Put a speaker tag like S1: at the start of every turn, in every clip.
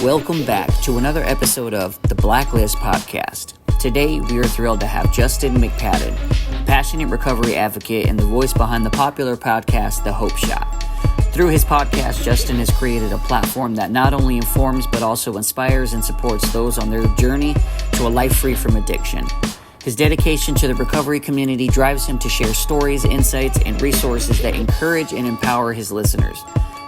S1: Welcome back to another episode of the Blacklist Podcast. Today, we are thrilled to have Justin McPadden, a passionate recovery advocate and the voice behind the popular podcast, The Hope Shot. Through his podcast, Justin has created a platform that not only informs but also inspires and supports those on their journey to a life free from addiction. His dedication to the recovery community drives him to share stories, insights, and resources that encourage and empower his listeners.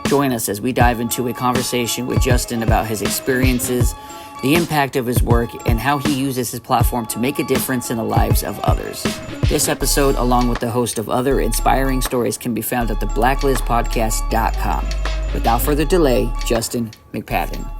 S1: Join us as we dive into a conversation with Justin about his experiences, the impact of his work, and how he uses his platform to make a difference in the lives of others. This episode, along with the host of other inspiring stories, can be found at theblacklistpodcast.com. Without further delay, Justin McPadden.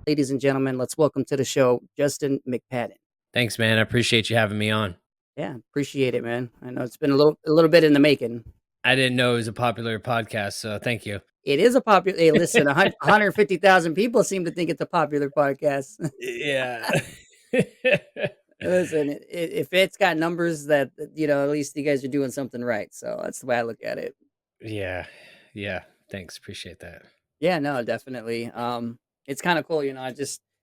S1: Ladies and gentlemen, let's welcome to the show, Justin McPadden.
S2: Thanks, man. I appreciate you having me on.
S1: Yeah, appreciate it, man. I know it's been a little bit in the making.
S2: I didn't know it was a popular podcast, so thank you.
S1: It is a popular. Hey, listen, 150,000 people seem to think it's a popular podcast.
S2: Yeah.
S1: Listen, if it's got numbers that, at least you guys are doing something right. So that's the way I look at it.
S2: Yeah. Thanks. Appreciate that.
S1: Yeah, no, definitely. It's kind of cool,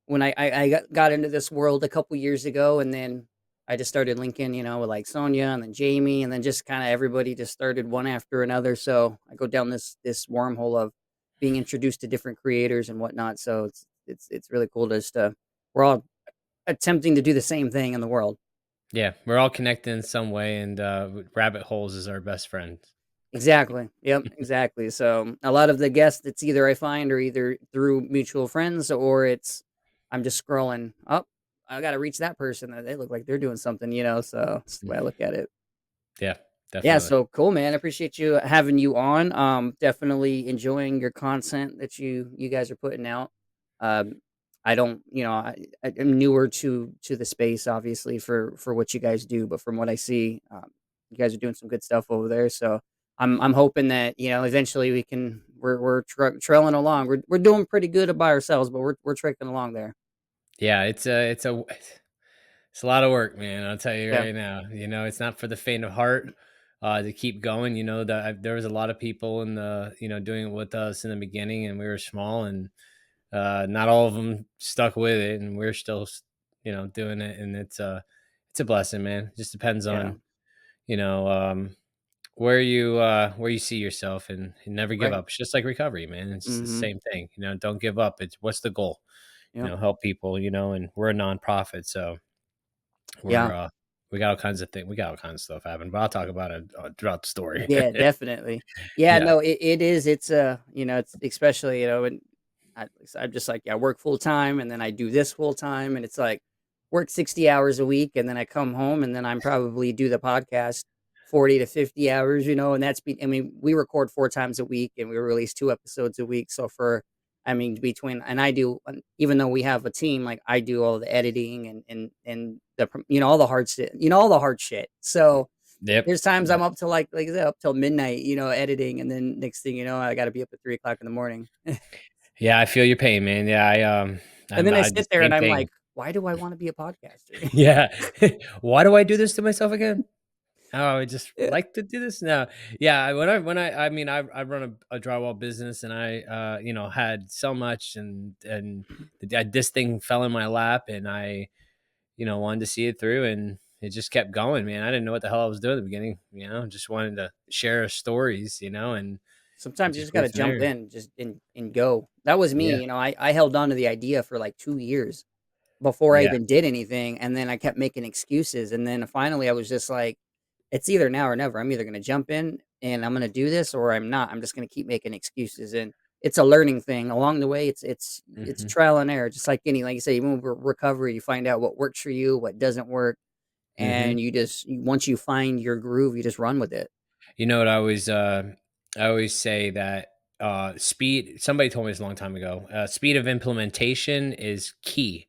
S1: when I got into this world a couple years ago, and then I just started linking, with like Sonia and then Jamie, and then just kind of everybody just started one after another. So I go down this wormhole of being introduced to different creators and whatnot. So it's really cool we're all attempting to do the same thing in the world.
S2: Yeah, we're all connected in some way, and rabbit holes is our best friend.
S1: Exactly. Yep, exactly. So a lot of the guests, it's either I find or either through mutual friends, or I'm just scrolling up. I got to reach that person that they look like they're doing something, so that's the way I look at it.
S2: Yeah, definitely.
S1: Yeah. So cool, man. I appreciate you having you on. Definitely enjoying your content that you guys are putting out. I don't, I'm newer to the space, obviously for what you guys do, but from what I see, you guys are doing some good stuff over there. So I'm hoping that eventually we're trailing along. We're doing pretty good by ourselves, but we're trekking along there.
S2: Yeah, it's a lot of work, man. I'll tell you
S1: Yeah.
S2: right now. It's not for the faint of heart to keep going. There was a lot of people in the doing it with us in the beginning, and we were small, and not all of them stuck with it, and we're still doing it, and it's a blessing, man. It just depends on where you see yourself, and never give up. It's just like recovery, man. It's just the same thing. Don't give up. It's what's the goal? Help people, and we're a nonprofit, so we're we got all kinds of things. We got all kinds of stuff happening, but I'll talk about it throughout the story.
S1: Yeah, definitely. Yeah, no, it is. It's it's especially, and I'm just like, I work full time, and then I do this full time, and it's like work 60 hours a week, and then I come home, and then I'm probably do the podcast 40 to 50 hours, and we record 4 times a week, and we release 2 episodes a week. So between, and I do, even though we have a team, like I do all the editing and the, all the hard shit, all the hard shit. So there's times I'm up till like I said, up till midnight, editing, and then next thing you know, I got to be up at 3:00 in the morning.
S2: Yeah, I feel your pain, man. Yeah,
S1: and then I sit there and I'm like, why do I want to be a podcaster?
S2: Yeah, why do I do this to myself again? Oh, I just like to do this now. Yeah, I run a drywall business, and I had so much, and this thing fell in my lap, and I wanted to see it through, and it just kept going, man. I didn't know what the hell I was doing at the beginning, just wanted to share stories, and
S1: sometimes you just got to jump in, just and go. That was me.
S2: Yeah.
S1: I held on to the idea for like 2 years before I even did anything, and then I kept making excuses, and then finally I was just like, it's either now or never. I'm either going to jump in and I'm going to do this, or I'm not. I'm just going to keep making excuses, and it's a learning thing along the way. It's trial and error, just like like you say, even with recovery, you find out what works for you, what doesn't work, and once you find your groove, you just run with it.
S2: You know what I always say that speed. Somebody told me this a long time ago. Speed of implementation is key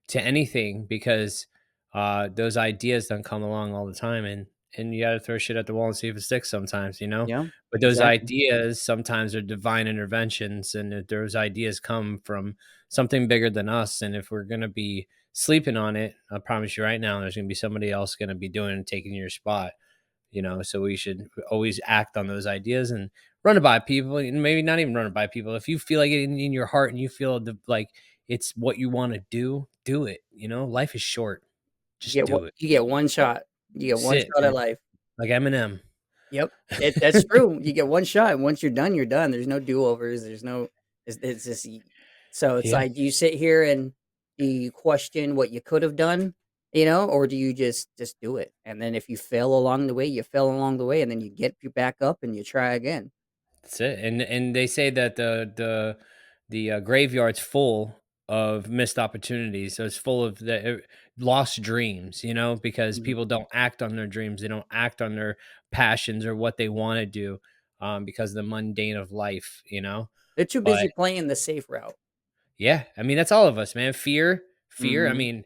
S2: to anything, because those ideas don't come along all the time, and and you gotta throw shit at the wall and see if it sticks sometimes, you know?
S1: Yeah,
S2: But those
S1: exactly.
S2: ideas sometimes are divine interventions, and if those ideas come from something bigger than us, and if we're gonna be sleeping on it, I promise you right now, there's gonna be somebody else gonna be doing and taking your spot, you know? So we should always act on those ideas and run it by people, and maybe not even run it by people. If you feel like it in your heart and you feel like it's what you wanna do it, you know? Life is short. Just do it.
S1: You get one shot. You get one
S2: Sit,
S1: shot at
S2: man,
S1: life.
S2: like Eminem.
S1: Yep. That's true. You get one shot, and once you're done, you're done. There's no do-overs, there's no it's just y so it's
S2: Yeah,
S1: like, do you sit here and do you question what you could have done, or do you just do it? And then if you fail along the way, you fail along the way, and then you get you back up and you try again.
S2: that's it. And they say that the graveyard's full of missed opportunities. So it's full of lost dreams, you know, because
S1: Mhm.
S2: people don't act on their dreams. They don't act on their passions or what they want to do, because of the mundane of life, you know.
S1: They're too
S2: But
S1: busy playing the safe route.
S2: yeah, I mean, that's all of us, man. Fear. I
S1: Mhm.
S2: mean,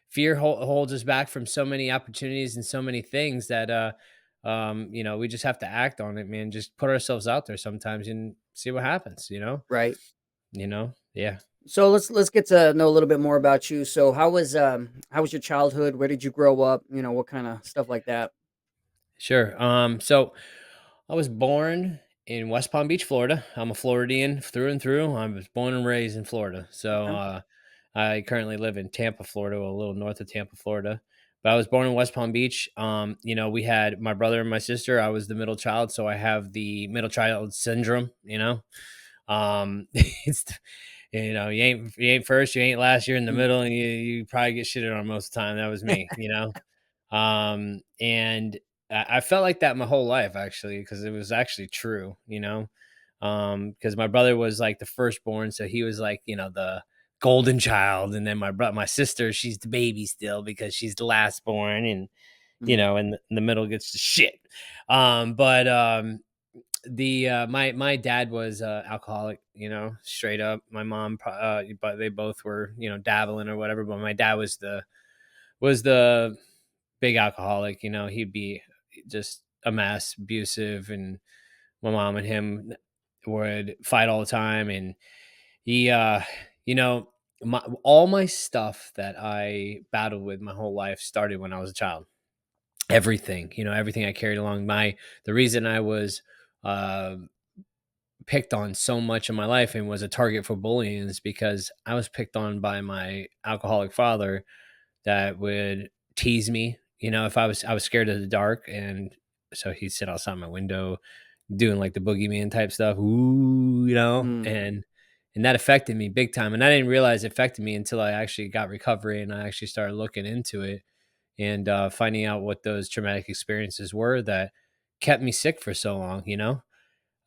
S2: fear holds us back from so many opportunities and so many things that, you know, we just have to act on it, man. Just put ourselves out there sometimes and see what happens. You know,
S1: Right.
S2: yeah.
S1: So let's get to know a little bit more about you. So how was your childhood? Where did you grow up? What kind of stuff like that?
S2: Sure. So I was born in West Palm Beach, Florida. I'm a Floridian through and through. I was born and raised in Florida. So
S1: Okay.
S2: I currently live in Tampa, Florida, a little north of Tampa, Florida. But I was born in West Palm Beach. You know, we had my brother and my sister. I was the middle child, so I have the middle child syndrome. You know, it's you know, you ain't first, you ain't last, you're in the
S1: Mm.
S2: middle, and you probably get shitted on most of the time. That was me, you know. And I felt like that my whole life actually, because it was actually true, you know. Because my brother was like the firstborn, so he was like, you know, the golden child, and then my sister, she's the baby still because she's the last born, and you
S1: Mhm.
S2: know, and the middle gets the shit. But the my dad was alcoholic, you know, straight up. My mom, but they both were, you know, dabbling or whatever. But my dad was the big alcoholic. You know, he'd be just a mess, abusive, and my mom and him would fight all the time. And he, you know, all my stuff that I battled with my whole life started when I was a child. Everything, you know, everything I carried along. The reason I was uh, picked on so much in my life and was a target for bullying is because I was picked on by my alcoholic father that would tease me. You know, if I was scared of the dark, and so he'd sit outside my window doing like the boogeyman type stuff, ooh, you know,
S1: Mm.
S2: and that affected me big time. And I didn't realize it affected me until I actually got recovery and I actually started looking into it and finding out what those traumatic experiences were that kept me sick for so long, you know.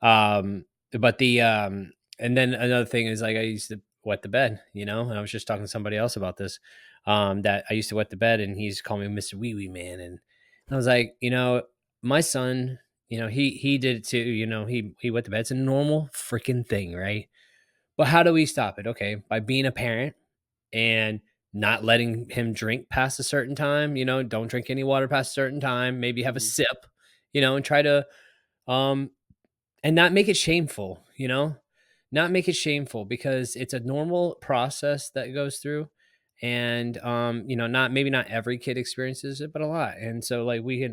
S2: But and then another thing is like I used to wet the bed, you know, and I was just talking to somebody else about this. That I used to wet the bed, and he's calling me Mr. Wee Wee Man, and I was like, you know, my son, you know, he did it too, you know, he wet the bed. It's a normal freaking thing, right? But how do we stop it? Okay, by being a parent and not letting him drink past a certain time. You know, don't drink any water past a certain time. Maybe have a
S1: Mhm.
S2: sip, you know, and try to um and not make it shameful, you know? Not make it shameful because it's a normal process that goes through. And you know, not every kid experiences it, but a lot. And so like we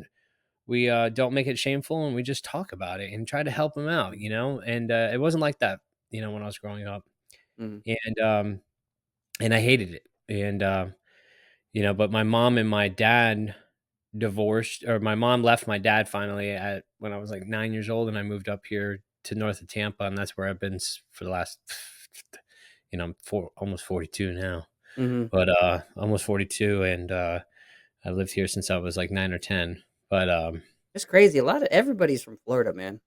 S2: don't make it shameful and we just talk about it and try to help them out, you know? And it wasn't like that, you know, when I was growing up.
S1: Mhm.
S2: And and I hated it. And you know, but my mom and my dad divorced, or my mom left my dad finally at when I was like 9 years old, and I moved up here to north of Tampa, and that's where I've been for the last, you know, I'm almost 42 now,
S1: Mhm.
S2: but almost 42, and I lived here since I was like 9 or 10, but
S1: It's crazy. A lot of everybody's from Florida, man.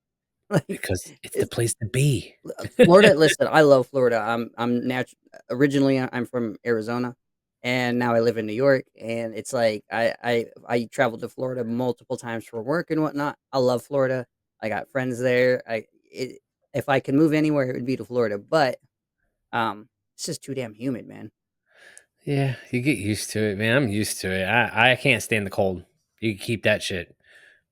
S1: Like,
S2: because it's the
S1: it's
S2: place to be.
S1: Florida. Listen, I love Florida. Originally I'm from Arizona, and now I live in New York. And it's like I traveled to Florida multiple times for work and whatnot. I love Florida. I got friends there. If I can move anywhere, it would be to Florida. But it's just too damn humid, man.
S2: Yeah, you get used to it, man. I'm used to it. I can't stand the cold. You can keep that shit.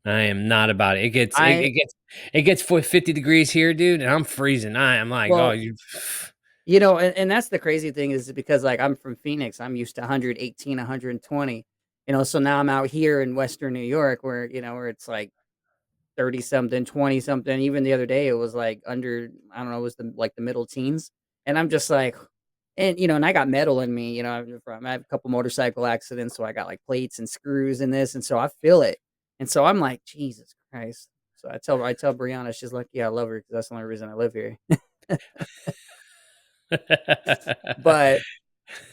S2: I am not about it. It gets it,
S1: I
S2: it gets it gets 50 degrees here, dude, and I'm freezing. I am like, oh,
S1: well,
S2: you.
S1: and that's the crazy thing is because like I'm from Phoenix, I'm used to 118, 120. So now I'm out here in Western New York where where it's like 30 something, 20 something. Even the other day it was like under, I don't know, it was the middle teens. And I'm just like, and I got metal in me, I have a couple motorcycle accidents, so I got like plates and screws in this, and so I feel it. And so I'm like, Jesus Christ. So I tell Brianna, she's like, yeah, I love her because that's the only reason I live here. But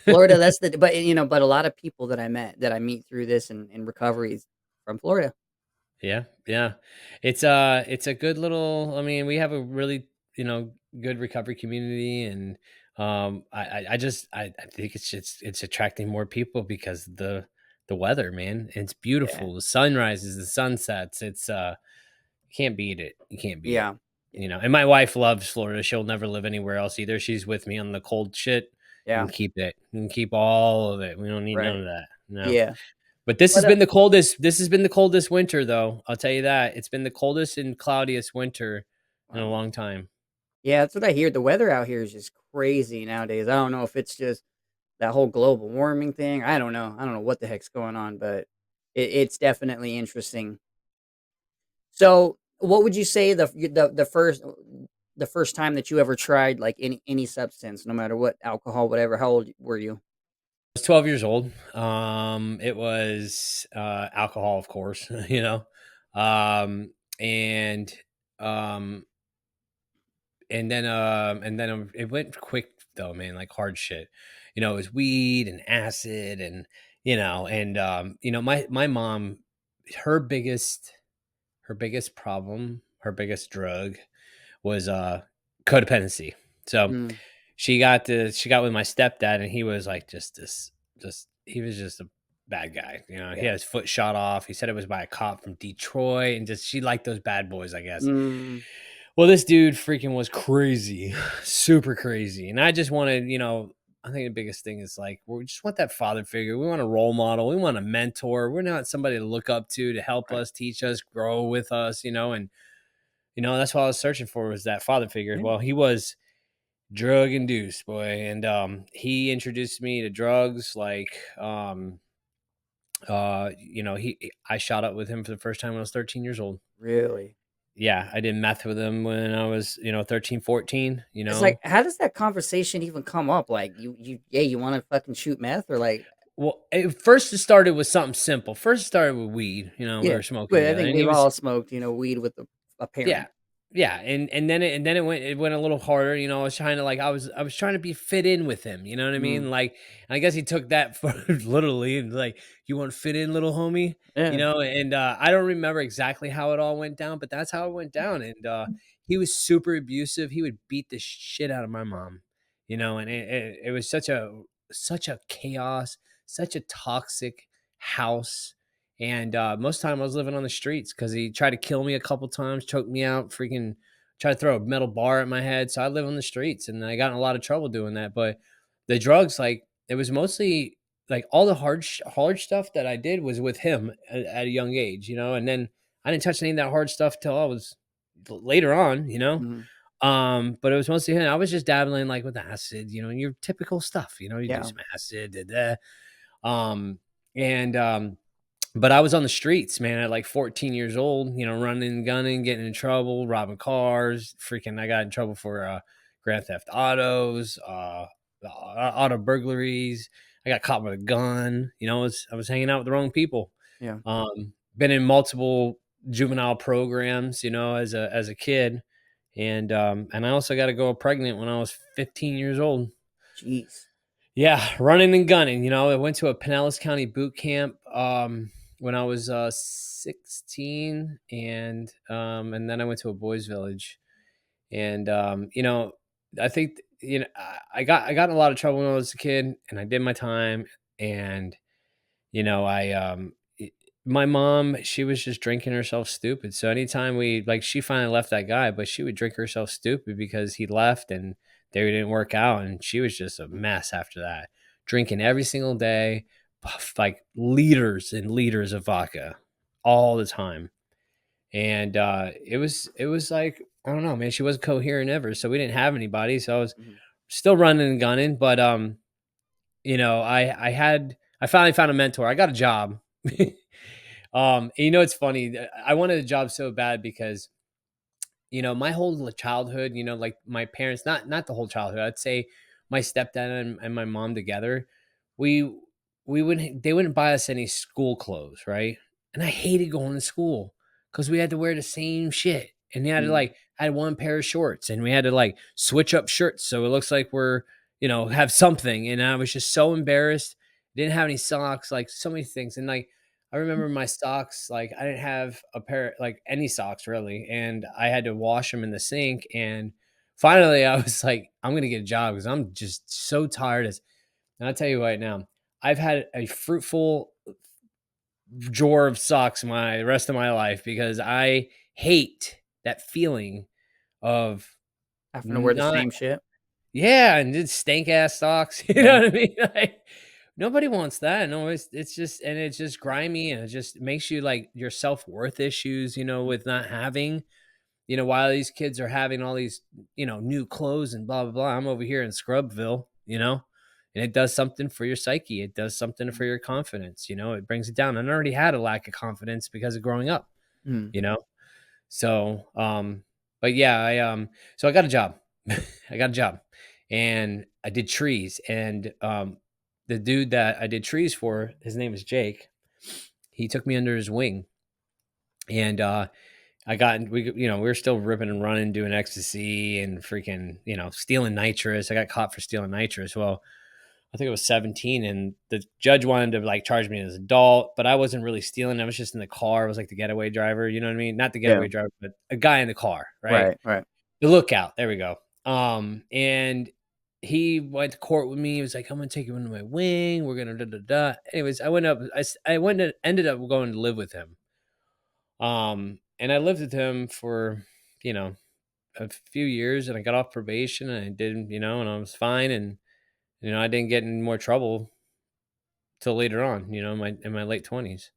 S1: Florida, but a lot of people that I meet through this in recovery is from Florida.
S2: Yeah, yeah. It's a good little. I mean, we have a really, good recovery community, and I think it's attracting more people because the weather, man. It's
S1: Yeah.
S2: beautiful. The sunrises, the sunsets. You can't beat it. You can't beat it.
S1: Yeah. Yeah.
S2: And my wife loves Florida. She'll never live anywhere else either. She's with me on the cold shit. You
S1: Yeah.
S2: can keep it. You can keep all of it. We don't need none
S1: Right.
S2: of that. No.
S1: Yeah.
S2: But this has
S1: But
S2: been the coldest. This has been the coldest winter, though. I'll tell you that. It's been the coldest and cloudiest winter in a
S1: wow.
S2: long time.
S1: Yeah, that's what I hear. The weather out here is just crazy nowadays. I don't know if it's just that whole global warming thing. I don't know. I don't know what the heck's going on, but it's definitely interesting. So, what would you say the first time that you ever tried like any substance, no matter what, alcohol, whatever? How old were you?
S2: I was 12 years old. It was alcohol, of course, and um, and then it went quick though, man, like hard shit. It was weed and acid, and my mom, her biggest her biggest problem, her biggest drug was codependency. So
S1: Mm,
S2: she got with my stepdad, and he was like just he was just a bad guy. He
S1: yeah.
S2: had his foot shot off. He said it was by a cop from Detroit, and just she liked those bad boys, I guess.
S1: Mm,
S2: Well, this dude freaking was crazy, super crazy. And I just wanted, I think the biggest thing is like, we just want that father figure. We want a role model. We want a mentor. We're not somebody to look up to help
S1: right.
S2: us, teach us, grow with us, and, that's what I was searching for, was that father figure.
S1: Yeah.
S2: Well, he was drug induced, boy. And he introduced me to drugs. Like, I shot up with him for the first time when I was 13 years old.
S1: Really?
S2: Yeah, I did meth with him when I was, 13, 14,
S1: It's like, how does that conversation even come up? Like, yeah, you want to fucking shoot meth or like,
S2: Well, it started with something simple. First, it started with weed, we
S1: yeah.
S2: were smoking
S1: But I
S2: together,
S1: think
S2: and he
S1: we've
S2: was.
S1: all smoked, weed with a
S2: Yeah.
S1: parent.
S2: Yeah, and then it went a little harder, I was trying to, like, I was trying to be fit in with him, you know what I
S1: Mm,
S2: mean? Like, I guess he took that for literally, and like, "You want to fit in, little homie?"
S1: yeah.
S2: And I don't remember exactly how it all went down, but that's how it went down. And he was super abusive. He would beat the shit out of my mom, and it was such a chaos, such a toxic house. And most of the time I was living on the streets because he tried to kill me a couple times, choked me out, freaking tried to throw a metal bar at my head. So I live on the streets, and I got in a lot of trouble doing that. But the drugs, like, it was mostly like all the hard stuff that I did was with him at a young age, and then I didn't touch any of that hard stuff till I was later on.
S1: Mhm.
S2: But it was mostly him. I was just dabbling like with acid, and your typical stuff, you do
S1: Yeah.
S2: some acid, and but I was on the streets, man, at like 14 years old, running, gunning, getting in trouble, robbing cars. Freaking, I got in trouble for grand theft autos, auto burglaries. I got caught with a gun. I was hanging out with the wrong people.
S1: Yeah.
S2: Been in multiple juvenile programs, as a kid, and I also got to go pregnant when I was 15 years old.
S1: Jeez.
S2: Yeah, running and gunning. I went to a Pinellas County boot camp when I was 16, and then I went to a boys' village. And I think I got in a lot of trouble when I was a kid, and I did my time. And I my mom, she was just drinking herself stupid. So anytime she finally left that guy, but she would drink herself stupid because he left and they didn't work out, and she was just a mess after that, drinking every single day, like liters and liters of vodka all the time. And it was like, I don't know, man. She wasn't coherent ever, so we didn't have anybody. So I was
S1: Mhm.
S2: still running and gunning, but I finally found a mentor. I got a job. And it's funny. I wanted a job so bad because my whole childhood, like my parents, not the whole childhood. I'd say my stepdad and my mom together, we we wouldn't they wouldn't buy us any school clothes, right? And I hated going to school because we had to wear the same shit, and you had to
S1: Mhm.
S2: like had one pair of shorts, and we had to like switch up shirts so it looks like we're have something. And I was just so embarrassed. Didn't have any socks, like so many things, and like I remember my socks, like I didn't have a pair, like any socks really, and I had to wash them in the sink. And finally, I was like, I'm gonna get a job because I'm just so tired. And I'll tell you right now, I've had a fruitful drawer of socks my the rest of my life because I hate that feeling of
S1: Having to wear the
S2: not,
S1: same shit.
S2: yeah, and just stank ass socks. You
S1: Yeah.
S2: know what I mean? Like, nobody wants that. No, it's just, and it's just grimy, and it just makes you like your self worth issues. With not having. While these kids are having all these new clothes and blah blah blah, I'm over here in Scrubville. And it does something for your psyche. It does something for your confidence. It brings it down. And I already had a lack of confidence because of growing up.
S1: Mhm.
S2: You know, so, but yeah, so I got a job. I got a job, and I did trees. And the dude that I did trees for, his name is Jake. He took me under his wing, and we were still ripping and running, doing ecstasy and freaking, stealing nitrous. I got caught for stealing nitrous. Well, I think it was 17, and the judge wanted to like charge me as an adult, but I wasn't really stealing. I was just in the car. I was like the getaway driver, you know what I mean? Not the
S1: Yeah.
S2: getaway driver, but a guy in the car, right?
S1: Right, right.
S2: The lookout. There we go. And he went to court with me. He was like, "I'm gonna take you under my wing. We're gonna da da da." Anyways, I went up. I went and ended up going to live with him. And I lived with him for you know a few years, and I got off probation, and I did, and I was fine, and I didn't get in more trouble till later on, in my late 20s.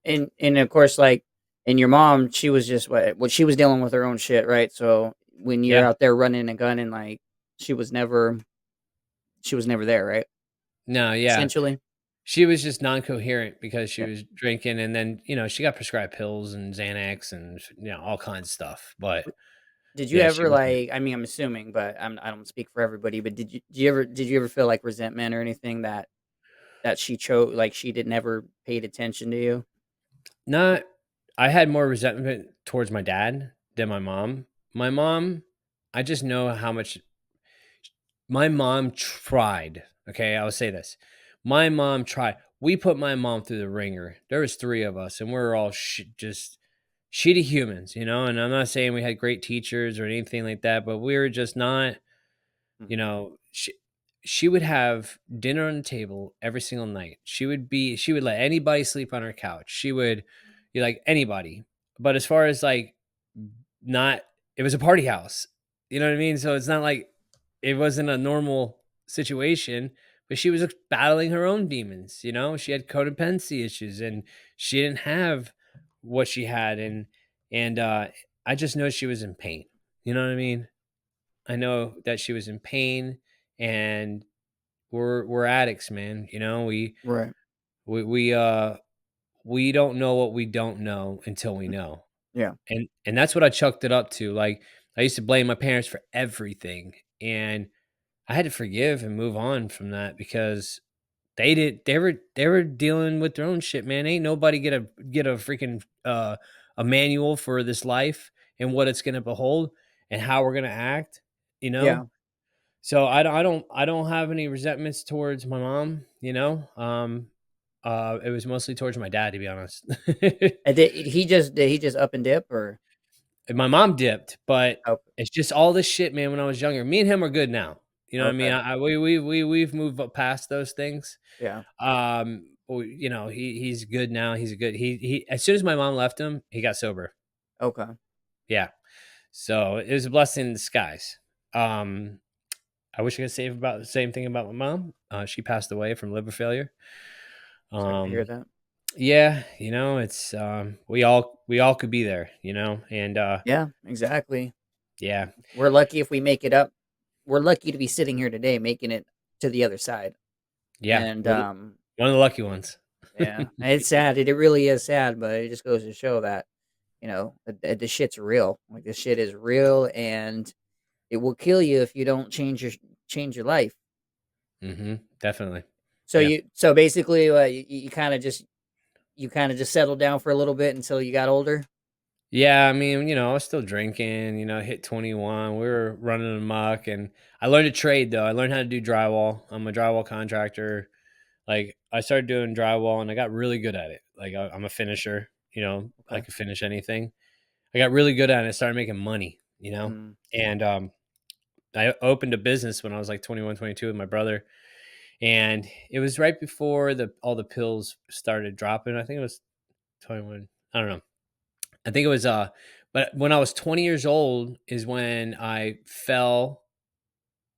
S1: And of course, like, and your mom, she was just what she was dealing with her own shit, right? So when you're
S2: Yeah.
S1: out there running a gun and like she was never there, right?
S2: No, yeah.
S1: Essentially.
S2: She was just non-coherent because she
S1: Yeah.
S2: was drinking, and then, she got prescribed pills and Xanax and, all kinds of stuff. But
S1: Did you
S2: yeah, she
S1: ever
S2: wasn't.
S1: like? I mean, I'm assuming, but I don't speak for everybody. But did you ever feel like resentment or anything that she chose, like she did never paid attention to you?
S2: Not I had more resentment towards my dad than my mom. My mom, I just know how much my mom tried. Okay, I'll say this. My mom tried. We put my mom through the ringer. There was three of us, and we are all just shitty humans, And I'm not saying we had great teachers or anything like that, but we were just not.
S1: Mm.
S2: She would have dinner on the table every single night. She would let anybody sleep on her couch. She would be like anybody. But as far as like not it was a party house. You know what I mean? So it's not like it wasn't a normal situation, but she was battling her own demons, She had codependency issues, and she didn't have what she had. And I just know she was in pain. You know what I mean? I know that she was in pain, and we're addicts, man.
S1: Right.
S2: We we uh we don't know what we don't know until we
S1: Mm.
S2: know.
S1: Yeah.
S2: And that's what I chucked it up to. Like, I used to blame my parents for everything, and I had to forgive and move on from that because they were dealing with their own shit, man. Ain't nobody get a freaking a manual for this life and what it's gonna behold and how we're gonna act, you know?
S1: Yeah.
S2: So I don't have any resentments towards my mom, it was mostly towards my dad, to be honest.
S1: And did he just up and dip or?
S2: And my mom dipped, but
S1: Oh,
S2: it's just all this shit, man. When I was younger, me and him are good now. You know what I mean?
S1: okay.
S2: We've moved up past those things.
S1: Yeah.
S2: He's good now. He's a good he as soon as my mom left him, he got sober.
S1: Okay.
S2: Yeah. So it was a blessing in disguise. Um, I wish I could say about the same thing about my mom. She passed away from liver failure.
S1: Sorry to hear
S2: Um,
S1: that.
S2: Yeah, it's we all could be there, and
S1: Yeah, exactly.
S2: yeah.
S1: We're lucky if we make it up. We're lucky to be sitting here today making it to the other side.
S2: Yeah,
S1: And
S2: we're one of the lucky ones.
S1: yeah, it's sad. It really is sad, but it just goes to show that, the shit's real. Like this shit is real, and it will kill you if you don't change your life.
S2: Definitely.
S1: So
S2: Yeah.
S1: so basically, you kind of just settled down for a little bit until you got older.
S2: Yeah, I mean, I was still drinking, hit 21. We were running amok, and I learned a trade though. I learned how to do drywall. I'm a drywall contractor. Like I started doing drywall and I got really good at it. Like I'm a finisher, I
S1: Okay.
S2: could finish anything. I got really good at it, started making money.
S1: Mm,
S2: And I opened a business when I was like 21, 22 with my brother. And it was right before the all the pills started dropping. I think it was 21. I don't know. I think it was but when I was 20 years old is when I fell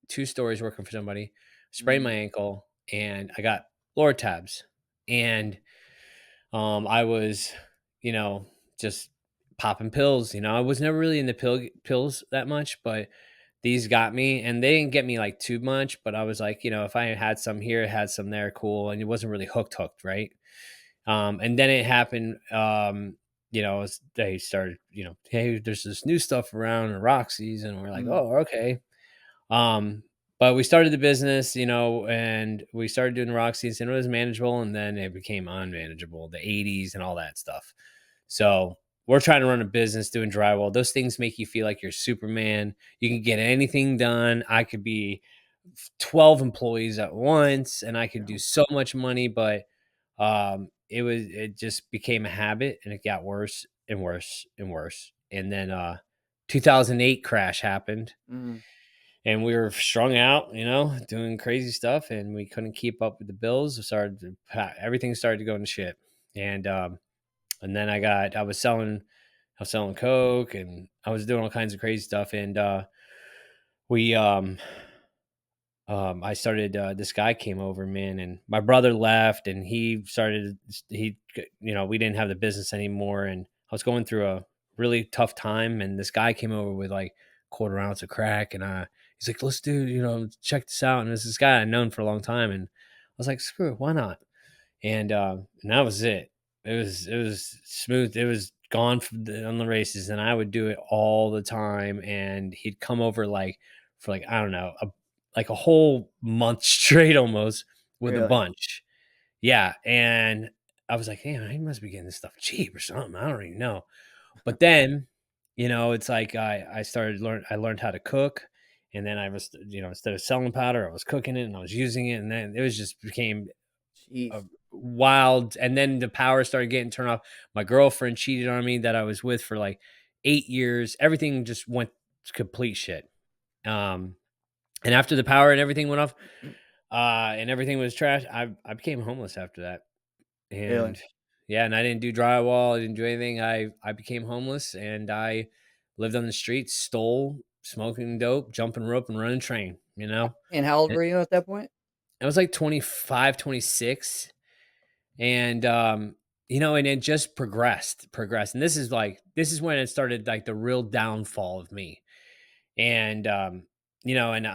S2: 2 stories working for somebody, sprained my
S1: mm,
S2: ankle, and I got floor tabs. And I was, you know, just popping pills. I was never really into pills that much, but these got me, and they didn't get me like too much. But I was like, if I had some here, had some there, cool, and it wasn't really hooked, right? And then it happened. They started, hey, there's this new stuff around Roxy's, and we're like,
S1: mm,
S2: oh, okay. Um, but we started the business, and we started doing Roxy's, and it was manageable, and then it became unmanageable, the 80s and all that stuff. So we're trying to run a business doing drywall. Those things make you feel like you're Superman. You can get anything done. I could be 12 employees at once, and I could
S1: yeah.
S2: do so much money, but it just became a habit, and it got worse and worse and worse. And then 2008 crash happened,
S1: Mm,
S2: and we were strung out, doing crazy stuff, and we couldn't keep up with the bills. Everything started to go into shit, and then I was selling coke, and I was doing all kinds of crazy stuff, and we I started this guy came over, man, and my brother left, and we didn't have the business anymore, and I was going through a really tough time, and this guy came over with like quarter ounce of crack, and he's like, let's do, check this out. And this guy I'd known for a long time, and I was like, screw it, why not? And that was it. It was smooth. It was gone on the races, and I would do it all the time. And he'd come over like for like, I don't know, like a whole month straight almost with a
S1: really?
S2: bunch. Yeah, and I was like, hey, he must be getting this stuff cheap or something. I don't even know. But then, it's like I learned how to cook, and then I was, instead of selling powder, I was cooking it and I was using it, and then it was just became
S1: Jeez.
S2: wild. And then the power started getting turned off. My girlfriend cheated on me that I was with for like 8 years. Everything just went to complete shit. Um, and after the power and everything went off, and everything was trash, I became homeless after that.
S1: Really?
S2: And yeah, and I didn't do drywall. I didn't do anything. I became homeless, and I lived on the streets, stole, smoking dope, jumping rope, and running train.
S1: And how old
S2: And
S1: were you at that point?
S2: I was like 25, 26. And and it just progressed, and this is when it started, like the real downfall of me. And and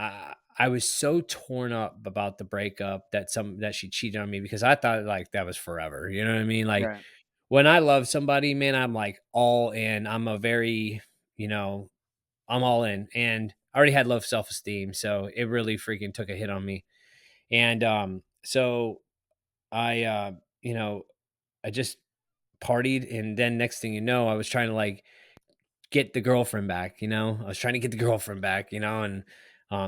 S2: I was so torn up about the breakup that she cheated on me, because I thought like that was forever, you know what I mean? Like
S1: Right.
S2: when I love somebody, man, I'm like all in. I'm a very, you know I'm all in, and I already had low self-esteem, so it really freaking took a hit on me. And so I you know I just partied, and then next thing you know, I was trying to like get the girlfriend back. I was trying to get the girlfriend back, and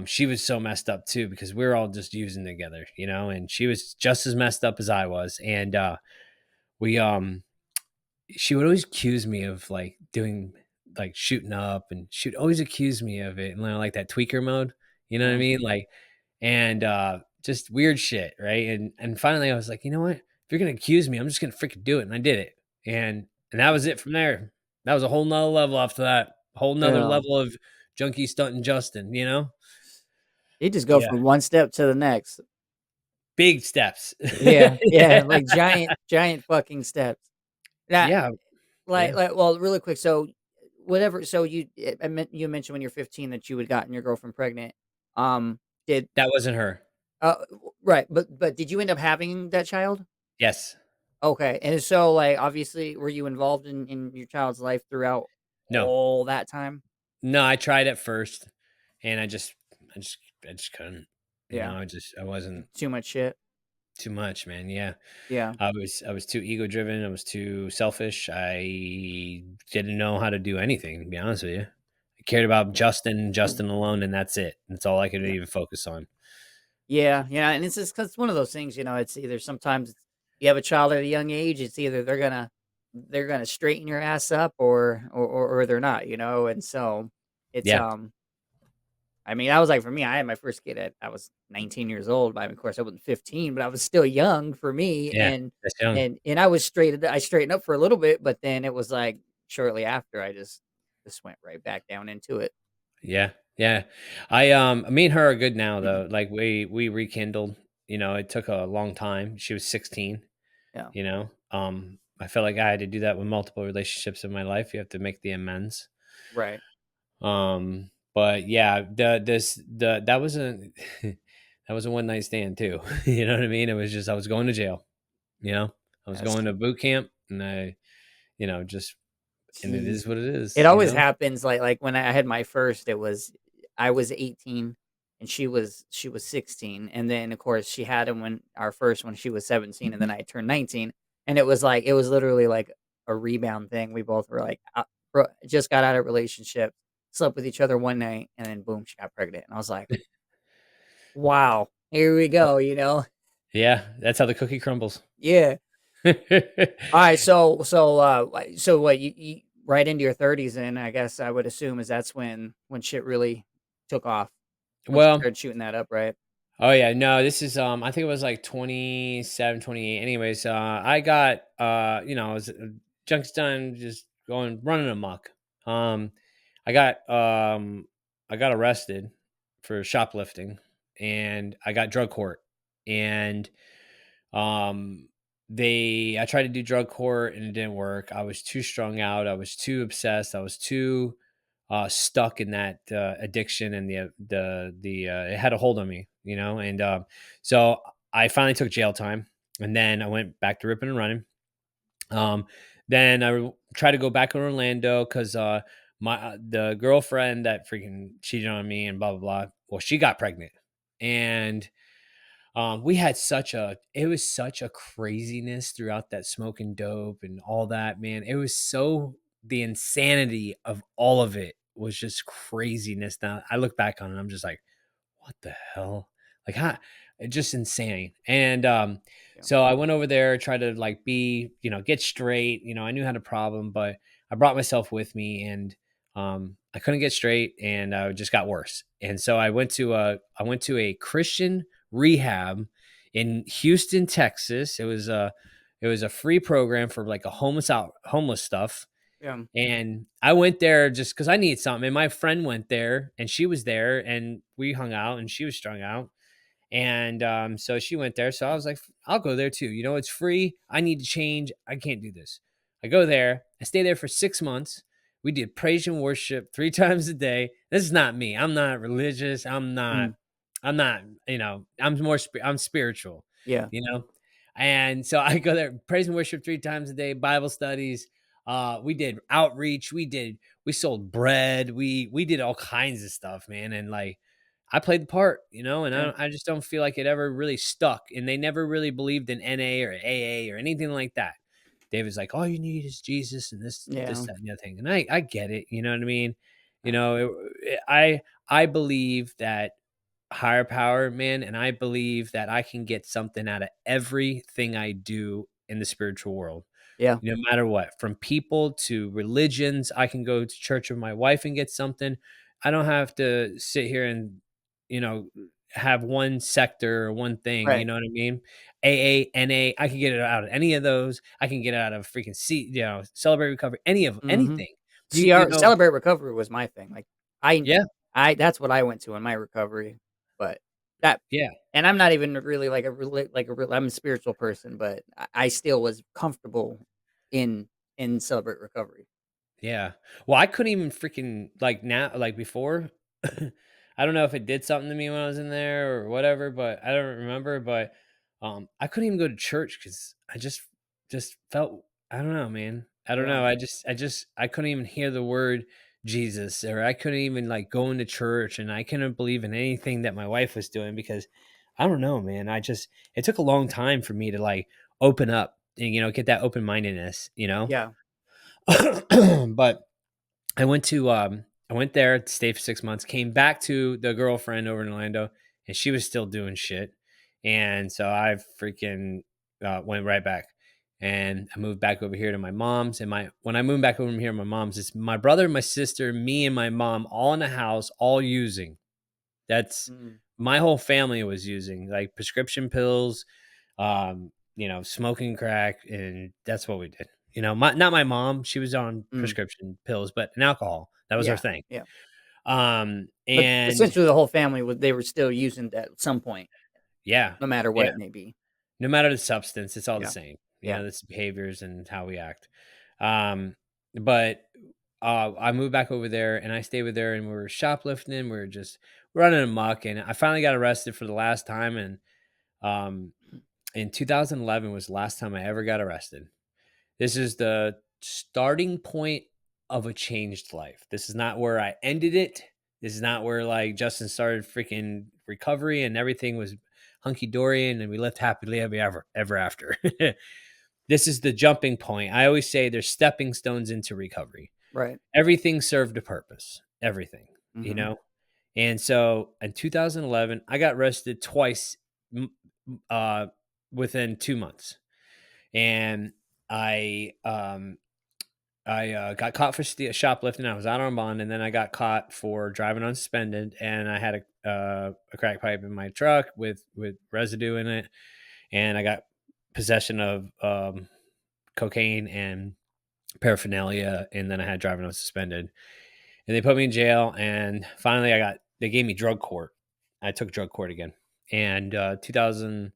S2: she was so messed up too, because we were all just using together, and she was just as messed up as I was. And we she would always accuse me of like doing, like shooting up, and she'd always accuse me of it, and like that tweaker mode, you know what I
S1: Uh,
S2: mean? Like, and just weird shit, right? And finally I was like, you know what? If you're gonna accuse me, I'm just gonna freaking do it. And I did it. And that was it from there. That was a whole nother level after that. Whole nother
S1: yeah.
S2: level of junkie stunting Justin.
S1: You just go
S2: Yeah.
S1: from one step to the next.
S2: big steps.
S1: Yeah, yeah, like giant fucking steps. That
S2: Yeah, yeah.
S1: well, really quick, so whatever, so you mentioned when you're 15 that you had gotten your girlfriend pregnant. Did
S2: That wasn't her.
S1: right, but did you end up having that child?
S2: Yes.
S1: Okay, and so, like, obviously, were you involved in your child's life throughout
S2: No.
S1: all that time?
S2: No, I tried at first, and I just I just couldn't. You know,
S1: Yeah,
S2: I wasn't
S1: too much shit.
S2: too much, man. Yeah.
S1: Yeah,
S2: I was too ego driven, I was too selfish. I didn't know how to do anything, to be honest with you. I cared about
S1: yeah,
S2: Justin alone, and that's it. That's all I could
S1: yeah.
S2: even focus on.
S1: Yeah, yeah, and it's just 'cause it's one of those things, it's either sometimes you have a child at a young age, it's either they're gonna straighten your ass up or they're not, and so it's,
S2: Yeah.
S1: I mean, that was like for me, I had my first kid at I was 19 years old, but of course I wasn't 15, but I was still young for me,
S2: Yeah. That's young.
S1: and I straightened up for a little bit, but then it was like shortly after I just went right back down into it.
S2: Yeah. Yeah. Me and her are good now though. Like we rekindled. You know, it took a long time. She was 16,
S1: Yeah,
S2: you know. I felt like I had to do that with multiple relationships in my life. You have to make the amends.
S1: right.
S2: But yeah, the that was a that was a one night stand too. You know what I mean? It was just I was going to jail, you know? I was
S1: That's
S2: going to boot camp and just and it is what it
S1: It
S2: is, you
S1: always
S2: know?
S1: happens, like, when I had my first, I was 18 and she was 16, and then, of course, she had him when our first when she was 17, and then I turned 19, and it was literally like a rebound thing. We both were like, just got out of relationship, slept with each other one night, and then boom, she got pregnant, and I was like, "Wow, here we
S2: Uh,
S1: go."
S2: yeah, that's how the cookie crumbles.
S1: Yeah. Alright, so what, you right into your 30s, and I guess I would assume is that's when shit really took off, once you
S2: Well,
S1: started shooting that up, right?
S2: oh yeah, no, this is I think it was like 27, 28. Anyways, I got I was junk's done just going running amok. Um I got um I got arrested for shoplifting and I got drug court and um I tried to do drug court and it didn't work. I was too strung out, I was too obsessed, I was too stuck in that addiction and it had a hold on me, you know. And so I finally took jail time, and then I went back to ripping and running. Um, then tried to go back to Orlando because my the girlfriend that freaking cheated on me and blah blah blah. Well, she got pregnant, and we had it was such a craziness throughout that smoking dope and all that, man. It was so the insanity of all of it was just craziness. Now I look back on it, I'm just like, what the hell? Like, how just insane. And
S1: Yeah,
S2: so I went over there, tried to like get straight. You know, I knew how to problem, but I brought myself with me and I couldn't get straight and I just got worse. And so I went to a Christian rehab in Houston, Texas. It was a free program for like a homeless stuff.
S1: yeah,
S2: And I went there just because I needed something. And my friend went there and she was there and we hung out and she was strung out. And so she went there. So I was like, I'll go there too. You know, it's free. I need to change. I can't do this. I go there. I stay there for 6 months. We did praise and worship 3 times a day. This is not me. I'm not religious.
S1: mm,
S2: I'm not, I'm spiritual,
S1: yeah,
S2: you know? And so I go there, praise and worship 3 times a day, Bible studies. We did outreach. We sold bread. We did all kinds of stuff, man. And like, I played the part, you know, and
S1: yeah,
S2: I just don't feel like it ever really stuck. And they never really believed in NA or AA or anything like that. David's like, all you need is Jesus and
S1: yeah,
S2: that, and the other thing. And I get it. You know what I mean? You
S1: uh,
S2: know, I believe that higher power, man, and I believe that I can get something out of everything I do in the spiritual world.
S1: yeah,
S2: No matter what, from people to religions, I can go to church with my wife and get something. I don't have to sit here and, you know, have one sector or one thing, you
S1: right,
S2: know what I mean? AA, NA, I can get it out of any of those. I can get it out of freaking Celebrate Recovery,
S1: mhm.
S2: anything. You
S1: CR
S2: know,
S1: Celebrate Recovery was my thing, like, I
S2: yeah.
S1: that's what I went to in my recovery, but That
S2: Yeah.
S1: and I'm not even really like I'm a spiritual person, but I still was comfortable in Celebrate Recovery.
S2: Yeah. Well, I couldn't even freaking like now, like before. I don't know if it did something to me when I was in there or whatever, but I don't remember. But I couldn't even go to church because I just felt I don't know, man. I don't
S1: Yeah.
S2: know. I couldn't even hear the word Jesus, or I couldn't even like go into church, and I couldn't believe in anything that my wife was doing because I don't know, man. It took a long time for me to like open up and get that open mindedness,
S1: Yeah.
S2: but I went there, stayed for 6 months, came back to the girlfriend over in Orlando, and she was still doing shit. And so I freaking went right back. And I moved back over here to my mom's. And my when I moved back over here to my mom's, it's my brother, my sister, me, and my mom all in the house, all using. That's
S1: Mm.
S2: my whole family was using like prescription pills, smoking crack, and that's what we did. Not my mom; she was on
S1: Mm.
S2: prescription pills, but an alcohol that was her
S1: Yeah.
S2: thing.
S1: Yeah. But
S2: And
S1: essentially the whole family they were still using that at some point,
S2: yeah,
S1: no matter what
S2: yeah.
S1: it may be.
S2: No matter the substance, it's all the
S1: Yeah.
S2: same.
S1: Yeah.
S2: It's behaviors and how we act. Um, but I moved back over there, and I stayed with her, and we were shoplifting. We were just running amok, and I finally got arrested for the last time, and um, in 2011 was the last time I ever got arrested. This is the starting point of a changed life. This is not where I ended it. This is not where like Justin started freaking recovery and everything was hunky dory and we lived happily ever after. This is the jumping point. I always say there's stepping stones into recovery.
S1: Right.
S2: Everything served a purpose. Everything, you
S1: Mhm.
S2: know? And so in 2011, I got arrested twice uh, within 2 months. And I got caught for shoplifting. I was out on bond, and then I got caught for driving unsuspended. And I had a crack pipe in my truck with residue in it, and I got possession of cocaine and paraphernalia. And then I had driving unsuspended, and they put me in jail. And finally, they gave me drug court. I took drug court again, and 2000,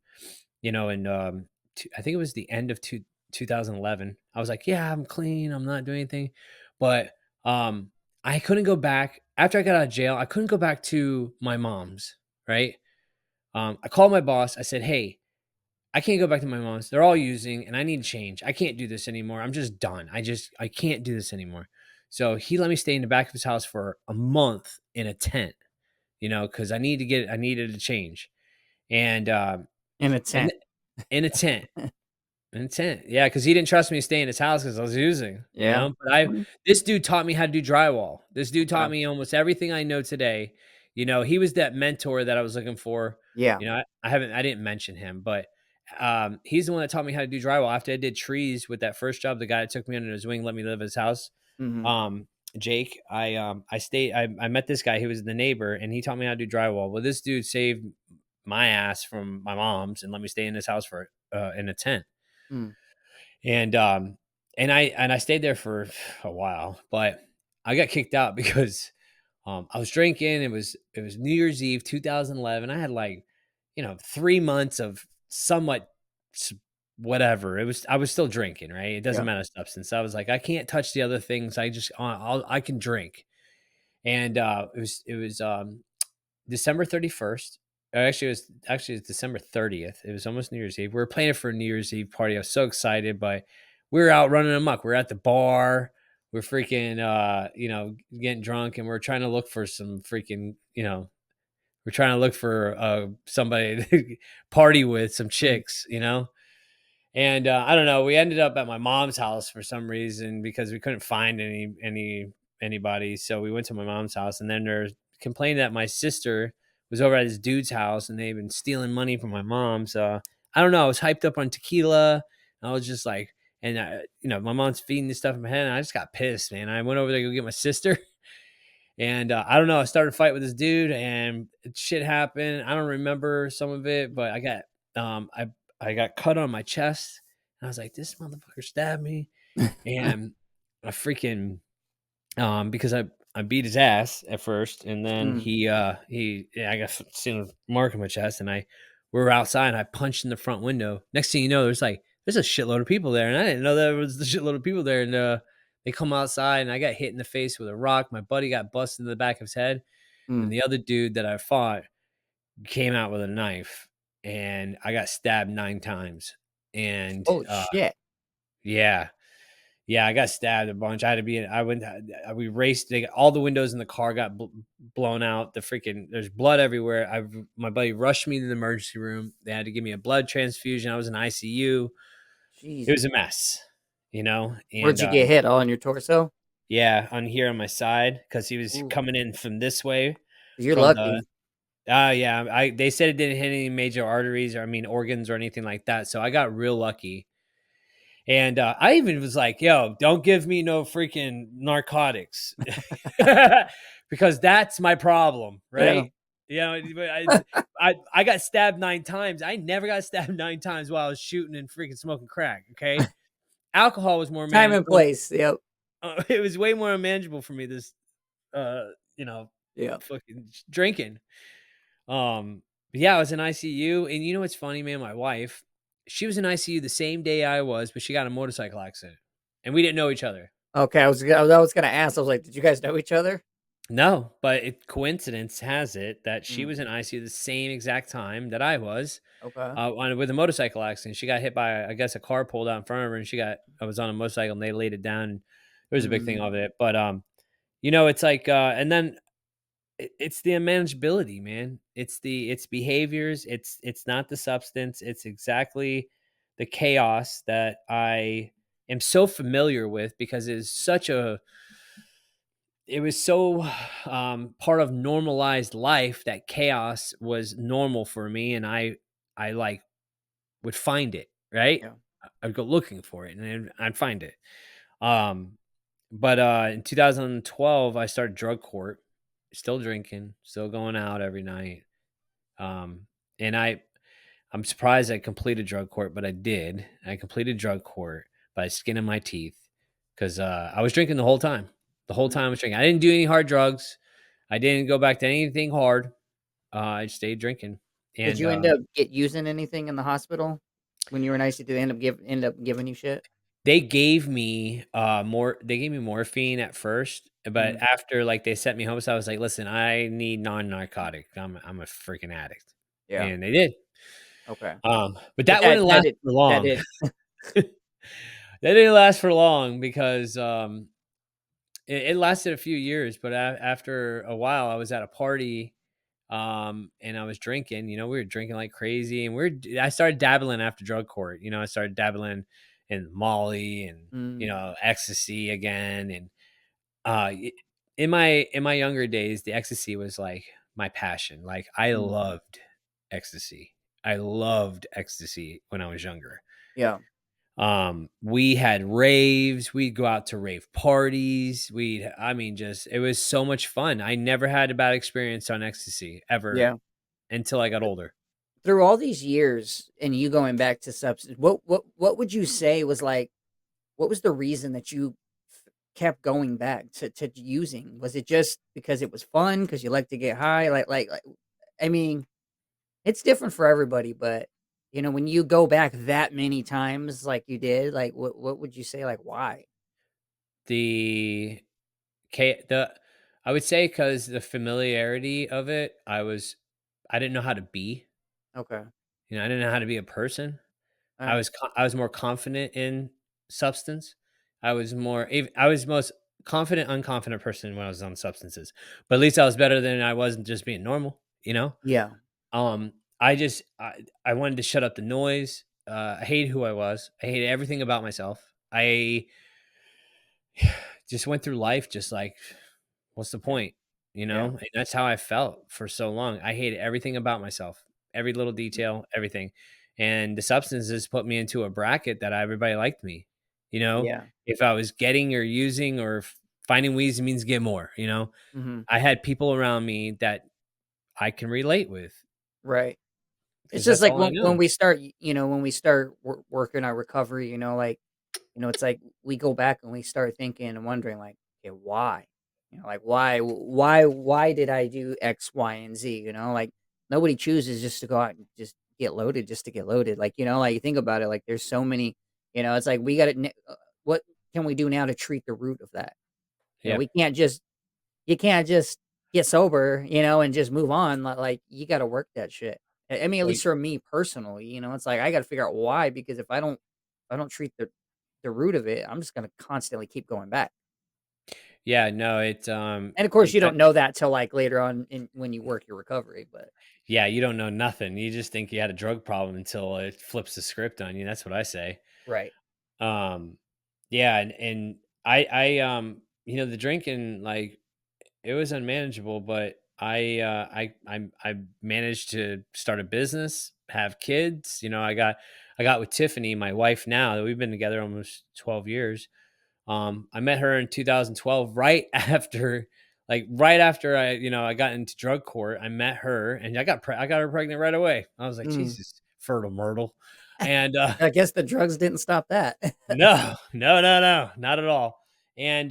S2: and I think it was the end of 2011. I was like, yeah, I'm clean. I'm not doing anything. But um, I couldn't go back after I got out of jail. I couldn't go back to my mom's, right? I called my boss. I said, hey, I can't go back to my mom's. They're all using and I need to change. I can't do this anymore. I'm just done. I can't do this anymore. So he let me stay in the back of his house for a month in a tent, because I needed to change. And
S1: In a
S2: and
S1: tent.
S2: in a tent. Intent, yeah, because he didn't trust me to stay in his house because I was using,
S1: Yeah.
S2: but I
S1: Mhm.
S2: this dude taught me how to do drywall. This dude taught
S1: Yeah.
S2: me almost everything I know today. He was that mentor that I was looking for.
S1: Yeah.
S2: I didn't mention him, but, he's the one that taught me how to do drywall. After I did trees with that first job, the guy that took me under his wing, let me live at his house,
S1: Mhm.
S2: um, Jake, I met this guy, he was the neighbor, and he taught me how to do drywall. Well, this dude saved my ass from my mom's and let me stay in his house for, in a tent.
S1: Mm.
S2: And I stayed there for a while, but I got kicked out because I was drinking. It was New Year's Eve 2011. I had like 3 months of somewhat whatever. I was still drinking, right? It doesn't
S1: Yeah.
S2: matter substance. I was like, I can't touch the other things. I can drink. And it was December 31st. It's December 30th. It was almost New Year's Eve. We were planning for a New Year's Eve party. I was so excited, but we were out running amok. We are at the bar. We're freaking getting drunk, and we're trying to look for some freaking, we're trying to look for somebody to party with, some
S1: Mm.
S2: chicks. And I don't know. We ended up at my mom's house for some reason because we couldn't find anybody. So we went to my mom's house, and then they're complaining that my sister was over at this dude's house, and they've been stealing money from my mom. So I don't know. I was hyped up on tequila. I was just like, and my mom's feeding this stuff in my head, and I just got pissed, man. I went over there to go get my sister, and I don't know. I started a fight with this dude, and shit happened. I don't remember some of it, but um, I I got cut on my chest, and I was like, "This motherfucker stabbed me," and I freaking because I beat his ass at first, and then
S1: Mm.
S2: I got seen a mark on my chest, and we were outside, and I punched in the front window. Next thing you know, there's a shitload of people there, and I didn't know there was a shitload of people there. And they come outside, and I got hit in the face with a rock. My buddy got busted in the back of his head, and
S1: Mm.
S2: the other dude that I fought came out with a knife, and I got stabbed 9 times. And
S1: Oh shit.
S2: yeah, yeah, I got stabbed a bunch. I had to be in I went we raced, all the windows in the car got blown out. There's blood everywhere. My buddy rushed me to the emergency room. They had to give me a blood transfusion. I was in ICU. It was
S1: Jesus.
S2: a mess,
S1: Where'd
S2: and
S1: you get hit? All in your torso?
S2: yeah, on here on my side, cuz he was
S1: Ooh,
S2: coming in from this way
S1: you're
S2: from the
S1: lucky.
S2: yeah, they said it didn't hit any major arteries, or I mean organs or anything like that. So I got real lucky. And I even was like, yo, don't give me no freaking narcotics because that's my problem,
S1: Yeah.
S2: right? I got stabbed 9 times. I never got stabbed 9 times while I was shooting and freaking smoking crack. Okay. Alcohol was more
S1: Time and
S2: manageable.
S1: place. Yep.
S2: It was way more manageable for me. Uh, you know,
S1: Yep.
S2: fucking drinking. But yeah, I was in ICU, and you know what's funny, man? My wife, she was in ICU the same day I was, but she got in a motorcycle accident, and we didn't know each other.
S1: Okay, I was gonna ask. I was like, did you guys know each other?
S2: No, but coincidence has it that she
S1: Mm.
S2: was in ICU the same exact time that I was,
S1: Okay.
S2: with a motorcycle accident. She got hit by, I guess, a car pulled out in front of her, and I was on a motorcycle, and they laid it down. And there was a big thing
S1: Mm.
S2: of it, but it's like, and then it's the unmanageability, man. It's behaviors. It's not the substance. It's exactly the chaos that I am so familiar with, because it was so part of normalized life that chaos was normal for me, and I like would find it, right.
S1: Yeah.
S2: I'd go looking for it, and I'd find it. um but in 2012, I started drug court, still drinking, still going out every night. Um, and I'm surprised I completed drug court, but I did. I completed drug court by skin of my teeth, because I was drinking the whole time. The whole
S1: Mm.
S2: time I was drinking. I didn't do any hard drugs. I didn't go back to anything hard. I stayed drinking,
S1: Did
S2: and
S1: you end up using anything in the hospital when you were in ICU? Did they end up giving you shit?
S2: they gave me more. They gave me morphine at first, but
S1: Mm.
S2: after, like, they sent me home, so I was like, "Listen, I need non-narcotic. I'm a freaking addict,"
S1: Yeah.
S2: and they did.
S1: Okay.
S2: But
S1: But
S2: that wouldn't
S1: that
S2: last
S1: did
S2: for
S1: that
S2: long.
S1: did.
S2: That didn't last for long, because it lasted a few years. But after a while, I was at a party, and I was drinking. We were drinking like crazy, and I started dabbling after drug court. I started dabbling in Molly and
S1: Mm.
S2: ecstasy again. And in my younger days, the ecstasy was like my passion. Like, I
S1: Mm.
S2: loved ecstasy. I loved ecstasy when I was younger.
S1: Yeah.
S2: We had raves. We'd go out to rave parties. I mean, just, it was so much fun. I never had a bad experience on ecstasy ever
S1: Yeah.
S2: until I got older.
S1: Through all these years and you going back to substance, what would you say was like, what was the reason that you kept going back to using? Was it just because it was fun? Because you like to get high? I mean, it's different for everybody, but when you go back that many times like you did, like what would you say? Like why?
S2: The the I would say, because the familiarity of it, I didn't know how to be.
S1: Okay.
S2: I didn't know how to be a person.
S1: Uh,
S2: I was more confident in substance. I was most confident, unconfident person when I was on substances. But at least I was better than I was just being normal, you know?
S1: yeah.
S2: I just I wanted to shut up the noise. I hated who I was. I hated everything about myself. I just went through life just like, what's the
S1: Yeah.
S2: point?
S1: Yeah.
S2: And that's how I felt for so long. I hated everything about myself, every little
S1: Mm.
S2: detail, everything. And the substances put me into a bracket that everybody liked me. You know,
S1: Yeah.
S2: if I was getting or using or finding weeds, it means get more.
S1: Hmm.
S2: I had people around me that I can relate with,
S1: Right. It's
S2: because
S1: just
S2: that's
S1: like
S2: all I
S1: when
S2: know.
S1: we start, when we start working our recovery, like, it's like we go back and we start thinking and wondering, like, okay, why? Like why did I do X, Y, and Z? Like nobody chooses just to go out and just get loaded just to get loaded. Like, like you think about it, like there's so many, it's like we got to, what can we do now to treat the root of that?
S2: Yep.
S1: We can't just, you can't just get sober, and just move on. Like you got to work that shit. I mean, at
S2: Well,
S1: least for me personally, it's like I got to figure out why, because if I don't treat the root of it, I'm just gonna constantly keep going back.
S2: yeah, no,
S1: And of course, you don't know that till like later on in when you work your recovery, but
S2: yeah, you don't know nothing. You just think you had a drug problem until it flips the script on you. That's what I say.
S1: right.
S2: Um, yeah, and the drinking, like, it was unmanageable, but I managed to start a business, have kids. I got with Tiffany, my wife now. We've been together almost 12 years. I met her in 2012, right after I got into drug court. I met her, and I got her pregnant right away. I was like,
S1: Mm.
S2: Jesus, fertile myrtle, and
S1: I guess the drugs didn't stop that.
S2: no, no, no, no, not at all. And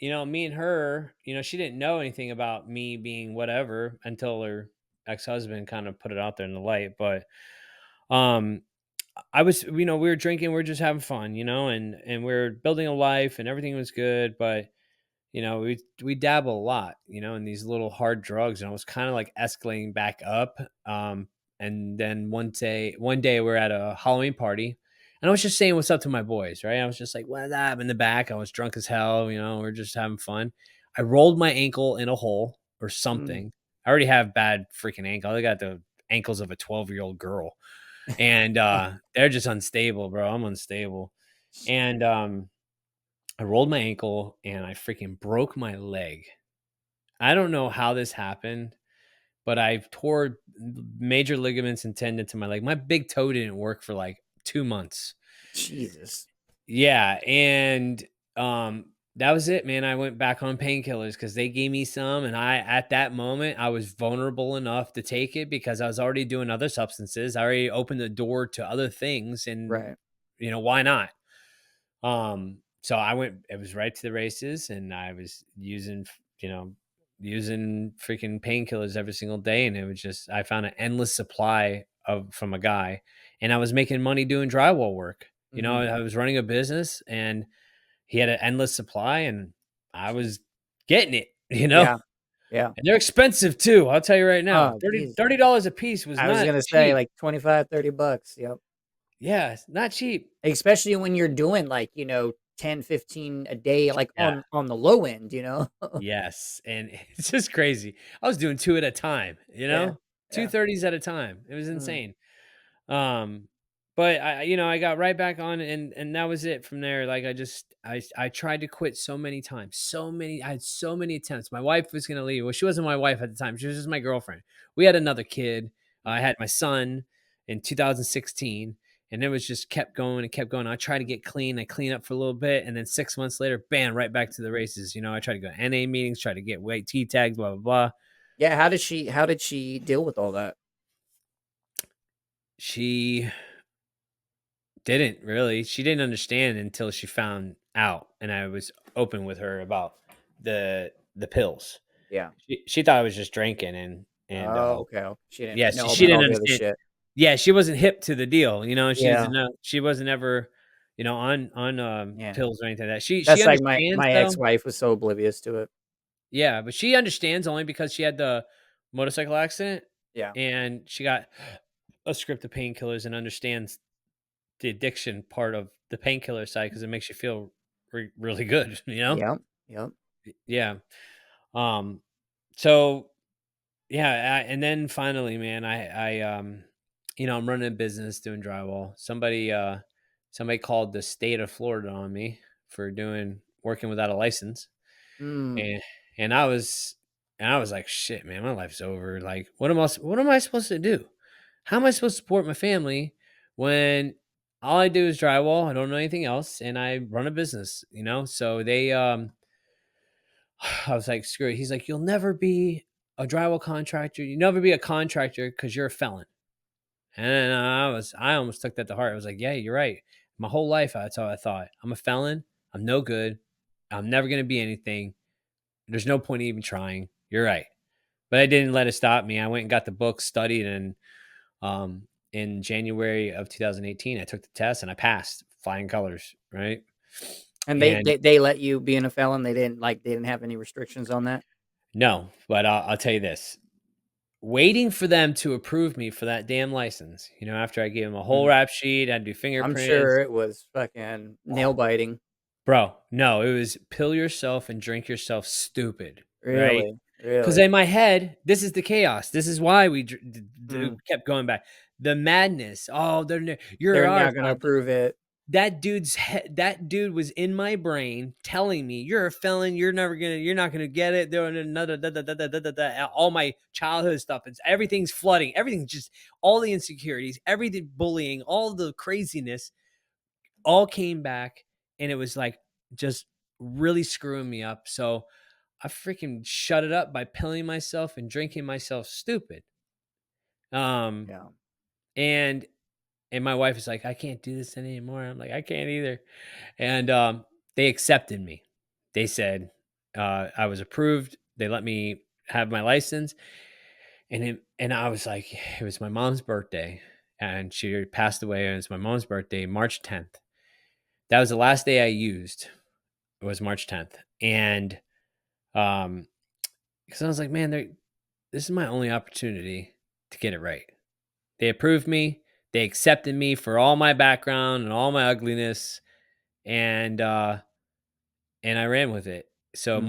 S2: me and her, she didn't know anything about me being whatever until her ex-husband kind of put it out there in the light. But um I was, we were drinking, we are just having fun, and we are building a life and everything was good, but we dabble a lot, in these little hard drugs, and I was kind of like escalating back up. And then one day we're at a Halloween party, and I was just saying what's up to my boys, right? I was just like, "What's up?" In the back, I was drunk as hell, we're just having fun. I rolled my ankle in a hole or
S1: Mm.
S2: something. I already have bad freaking ankle. I got the ankles of a 12-year-old girl, and they're just unstable, bro. I'm unstable, and I rolled my ankle and I freaking broke my leg. I don't know how this happened, but I tore major ligaments and tendons in my leg. My big toe didn't work for like 2 months.
S1: Jesus.
S2: Yeah, and um that was it, man. I went back on painkillers because they gave me some, and at that moment I was vulnerable enough to take it because I was already doing other substances. I already opened the door to other things, and
S1: Right.
S2: why not? So I went, it was right to the races, and I was you know, using freaking painkillers every single day. And it was just, I found an endless supply from a guy, and I was making money doing drywall work.
S1: Mhm.
S2: I was running a business, and he had an endless supply, and I was getting it,
S1: Yeah. Yeah.
S2: and they're expensive too. I'll tell you right now,
S1: Oh,
S2: 30
S1: jeez.
S2: $30 a piece was
S1: I was
S2: not
S1: gonna say
S2: cheap.
S1: like 25, $30. Yep.
S2: Yeah, it's not cheap.
S1: Especially when you're doing like, 10, 15 a day, like
S2: Yeah.
S1: on the low end.
S2: Yes, and it's just crazy. I was doing 2 at a time,
S1: Yeah.
S2: 2
S1: Yeah.
S2: 30s at a time. It was
S1: Mm.
S2: insane. Um, but I got right back on, and that was it from there. Like, I tried to quit so many times. I had so many attempts. My wife was gonna leave. Well, she wasn't my wife at the time. She was just my girlfriend. We had another kid. I had my son in 2016, and it was just kept going and kept going. I tried to get clean. I cleaned up for a little bit, and then 6 months later, bam, right back to the races. I tried to go to NA meetings, tried to get weight T tags, blah blah blah.
S1: Yeah, how did she deal with all that?
S2: She didn't really. She didn't understand until she found out, and I was open with her about the pills.
S1: Yeah.
S2: She thought I was just drinking, and
S1: Oh, okay. She didn't
S2: yeah,
S1: know
S2: she
S1: about
S2: didn't
S1: all the other
S2: understand.
S1: shit.
S2: Yeah, she wasn't hip to the deal. She doesn't
S1: Yeah.
S2: know. She wasn't ever, on
S1: Yeah.
S2: pills or anything like that. She
S1: That's like my
S2: understands
S1: my
S2: though.
S1: ex-wife was so oblivious to it.
S2: Yeah, but she understands only because she had the motorcycle accident,
S1: Yeah.
S2: and she got a script of painkillers and understands the addiction part of the painkiller side because it makes you feel really good, you know?
S1: Yep. Yep.
S2: Yeah. Um, so yeah, and then finally, man, I'm running a business doing drywall. Somebody called the state of Florida on me for working without a license.
S1: Mm.
S2: And and I was like, shit, man, my life's over. Like, what am I supposed to do? How am I supposed to support my family when all I do is drywall? I don't know anything else, and I run a business, So I was like, screw it. He's like, you'll never be a drywall contractor. You never be a contractor because you're a felon. And I almost took that to heart. I was like, yeah, you're right. My whole life, that's how I thought. I'm a felon. I'm no good. I'm never gonna be anything. There's no point even trying. You're right. But I didn't let it stop me. I went and got the book, studied, and in January of 2018, I took the test and I passed flying colors, right?
S1: And
S2: And
S1: they let you be in a felon? They didn't have any restrictions on that?
S2: no, but I'll tell you this: waiting for them to approve me for that damn license. After I gave them a whole
S1: Mm.
S2: rap sheet, I had to do
S1: I'm
S2: fingerprints.
S1: sure it was fucking nail biting.
S2: Bro, no, it was pill yourself and drink yourself stupid, right?
S1: Really?
S2: Because
S1: Really?
S2: in my head, this is the chaos. This is why we
S1: Mm.
S2: kept going back. The madness. Oh, you're
S1: They're
S2: ours.
S1: not gonna approve it.
S2: That dude was in my brain telling me, "You're a felon. You're not gonna get it." There another da, da, da, da, da, da, da, all my childhood stuff. Everything's flooding. Everything's just all the insecurities, everything bullying, all the craziness, all came back, and it was like just really screwing me up. So I freaking shut it up by pilling myself and drinking myself stupid. Um,
S1: Yeah.
S2: and my wife is like, "I can't do this anymore." I'm like, "I can't either." And they accepted me. They said I was approved. They let me have my license, and I was like, it was my mom's birthday, and she passed away. And it's my mom's birthday, March 10th. That was the last day I used. It was March 10th, and um, because I was like, man, this is my only opportunity to get it right. They approved me. They accepted me for all my background and all my ugliness, and I ran with it. So
S1: Mm.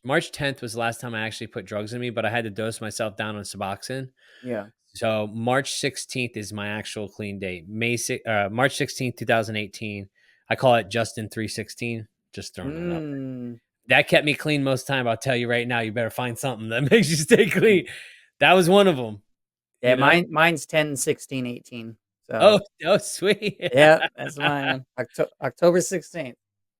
S2: March 10th was the last time I actually put drugs in me, but I had to dose myself down on Suboxone.
S1: Yeah.
S2: So March 16th is my actual clean date. March 16th, 2018. I call it Justin 316. Just throwing that out there.
S1: Mm.
S2: That kept me clean most time. I'll tell you right now, you better find something that makes you stay
S1: Mm.
S2: clean. That was one of them,
S1: Yeah,
S2: you know?
S1: mine's 10, 16, 18. So,
S2: Oh, sweet.
S1: yeah, that's mine. October 16th.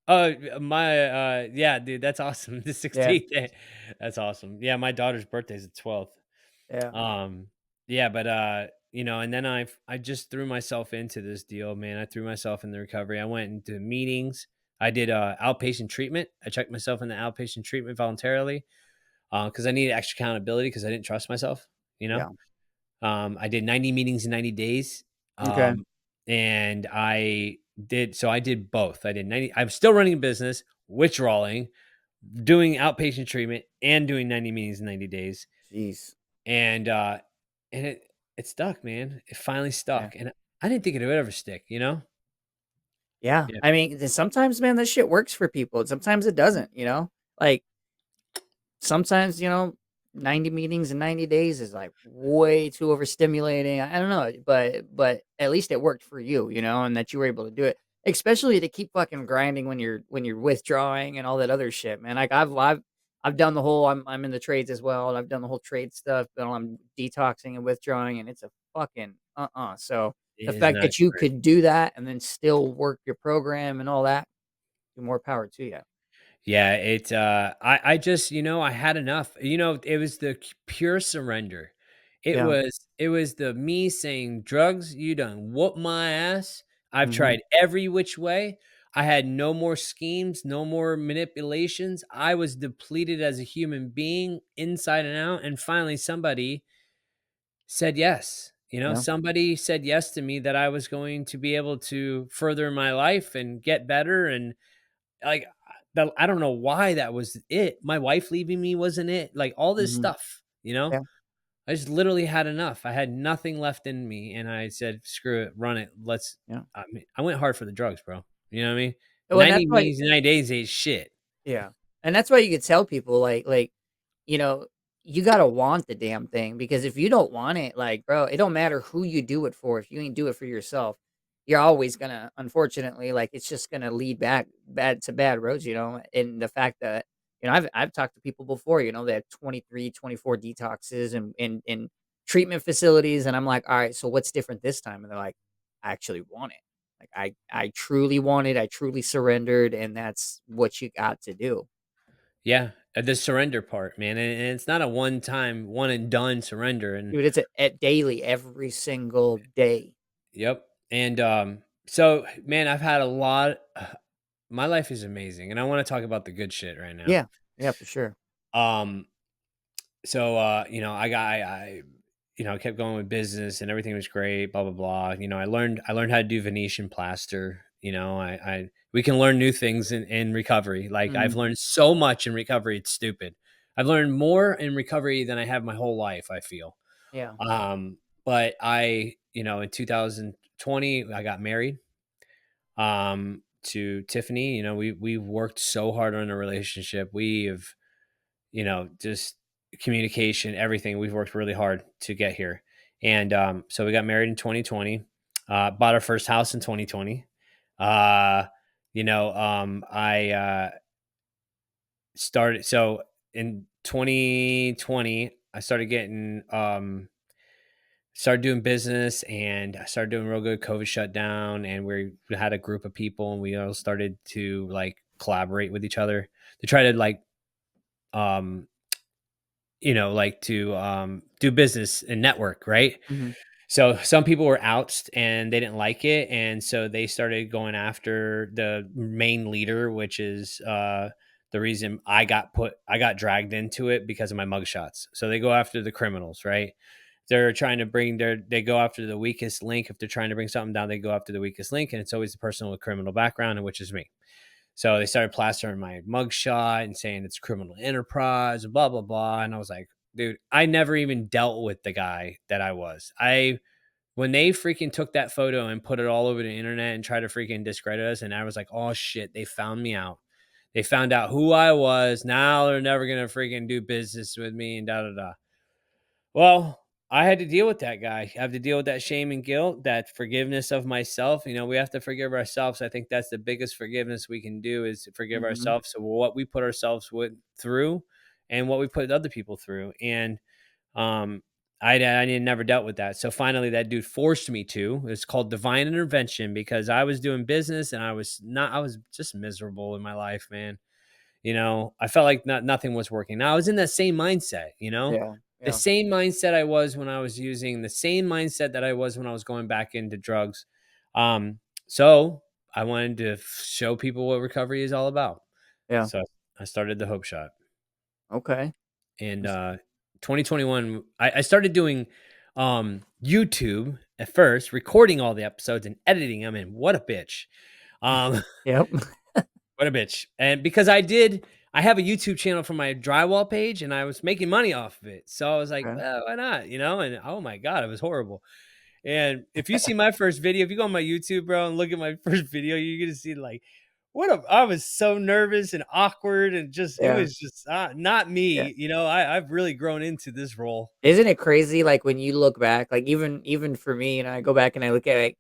S2: Oh, yeah, dude, that's awesome. The
S1: Yeah.
S2: 16th. That's awesome. Yeah, my daughter's birthday is the 12th.
S1: Yeah.
S2: Um, yeah, but and then I just threw myself into this deal, man. I threw myself in the recovery. I went into meetings. I did outpatient treatment. I checked myself in the outpatient treatment voluntarily because I needed extra accountability because I didn't trust myself. You know,
S1: Yeah.
S2: I did 90 meetings in 90 days.
S1: Okay.
S2: And I did both. I did 90. I'm still running a business, withdrawing, doing outpatient treatment, and doing 90 meetings in 90 days.
S1: Jeez.
S2: And it stuck, man. It finally
S1: Yeah.
S2: stuck. And I didn't think it would ever stick, you know?
S1: Yeah.
S2: Yeah.
S1: I mean, sometimes, man, this shit works for people. And sometimes it doesn't, you know? Like, sometimes, 90 meetings in 90 days is like way too overstimulating. I don't know, but at least it worked for you, and that you were able to do it. Especially to keep fucking grinding when you're withdrawing and all that other shit, man. Like I've done the whole I'm in the trades as well, and I've done the whole trade stuff, but I'm detoxing and withdrawing, and it's a fucking So the
S2: It is
S1: fact
S2: not
S1: that you
S2: great.
S1: could do that and then still work your program and all that, more power to you.
S2: Yeah, I just, I had enough. It was the pure surrender.
S1: Yeah.
S2: It was the me saying, "Drugs, you done whoop my ass. I've
S1: Hmm.
S2: tried every which way. I had no more schemes, no more manipulations. I was depleted as a human being inside and out, and finally somebody said yes.
S1: Yeah.
S2: Somebody said yes to me that I was going to be able to further my life and get better and like, I don't know why that was it. My wife leaving me wasn't it. Like, all this
S1: Hmm.
S2: stuff, you know?
S1: Yeah.
S2: I just literally had enough. I had nothing left in me, and I said, "Screw it, run it.
S1: Yeah.
S2: I mean, I went hard for the drugs, bro. You know what I mean?
S1: Oh, and
S2: 90
S1: that's why.
S2: meetings in 90 days ain't shit.
S1: Yeah. And that's why you could tell people you know, you gotta want the damn thing, because if you don't want it, like, bro, it don't matter who you do it for. If you ain't do it for yourself, you're always gonna, unfortunately, like, it's just gonna lead back bad roads, and the fact that, I've talked to people before, that have 23, 24 detoxes and in treatment facilities, and I'm like, all right, so what's different this time? And they're like, I actually want it. Like, I truly wanted, I truly surrendered, and that's what you got to do.
S2: Yeah, the surrender part, man, and it's not a one time, one and done surrender. And
S1: Dude, it's at daily, every single day.
S2: yep, and so man, I've had a lot. My life is amazing, and I want to talk about the good shit right now.
S1: Yeah. Yeah, for sure.
S2: Um, so I kept going with business and everything was great, blah blah blah. I learned how to do Venetian plaster. I we can learn new things in recovery. Like I've
S1: Mhm.
S2: learned so much in recovery, it's stupid. I've learned more in recovery than I have my whole life, I feel.
S1: Yeah.
S2: But in 2020, I got married to Tiffany. We've worked so hard on a relationship. We've, just communication, everything. We've worked really hard to get here. And so we got married in 2020, bought our first house in 2020. I started, so in 2020, I started doing business, and I started doing real good. COVID shut down, and we had a group of people, and we all started to like collaborate with each other to try to um, to do business and network, right?
S1: Mhm.
S2: So some people were out and they didn't like it, and so they started going after the main leader, which is the reason I got dragged into it because of my mugshots. So they go after the criminals, right? They're trying to they go after the weakest link. If they're trying to bring something down, they go after the weakest link, and it's always the person with criminal background, and which is me. So they started plastering my mugshot and saying it's criminal enterprise, blah blah blah. And I was like, dude, I never even dealt with the guy that I was. When they freaking took that photo and put it all over the internet and tried to freaking discredit us, and I was like, oh shit, they found me out. They found out who I was. Now they're never gonna freaking do business with me and da da da. Well, I had to deal with that guy. I have to deal with that shame and guilt, that forgiveness of myself. We have to forgive ourselves. I think that's the biggest forgiveness we can do is to forgive
S1: Mhm.
S2: ourselves. So what we put ourselves through and what we put other people through. And um I never dealt with that. So finally that dude forced me to. It's called divine intervention because I was doing business and I was just miserable in my life, man. I felt like nothing was working. Now I was in that same mindset,
S1: Yeah.
S2: the
S1: Yeah.
S2: same mindset I was when I was using, the same mindset that I was when I was going back into drugs. Um, so I wanted to show people what recovery is all about.
S1: Yeah.
S2: So I started the Hope Shot.
S1: Okay.
S2: And
S1: That's
S2: 2021, I started doing YouTube at first, recording all the episodes and editing them. And what a bitch. Um,
S1: Yep.
S2: What a bitch. And because I have a YouTube channel for my drywall page and I was making money off of it. So I was like,
S1: Okay.
S2: well, why not? And oh my God, it was horrible. And if you see my first video, if you go on my YouTube, bro, and look at my first video, you're going to see like, I was so nervous and awkward and it
S1: Yeah.
S2: was just not
S1: Yeah.
S2: me. I've really grown into this role.
S1: Isn't it crazy, like, when you look back, like, even for me, I go back and I look at, like,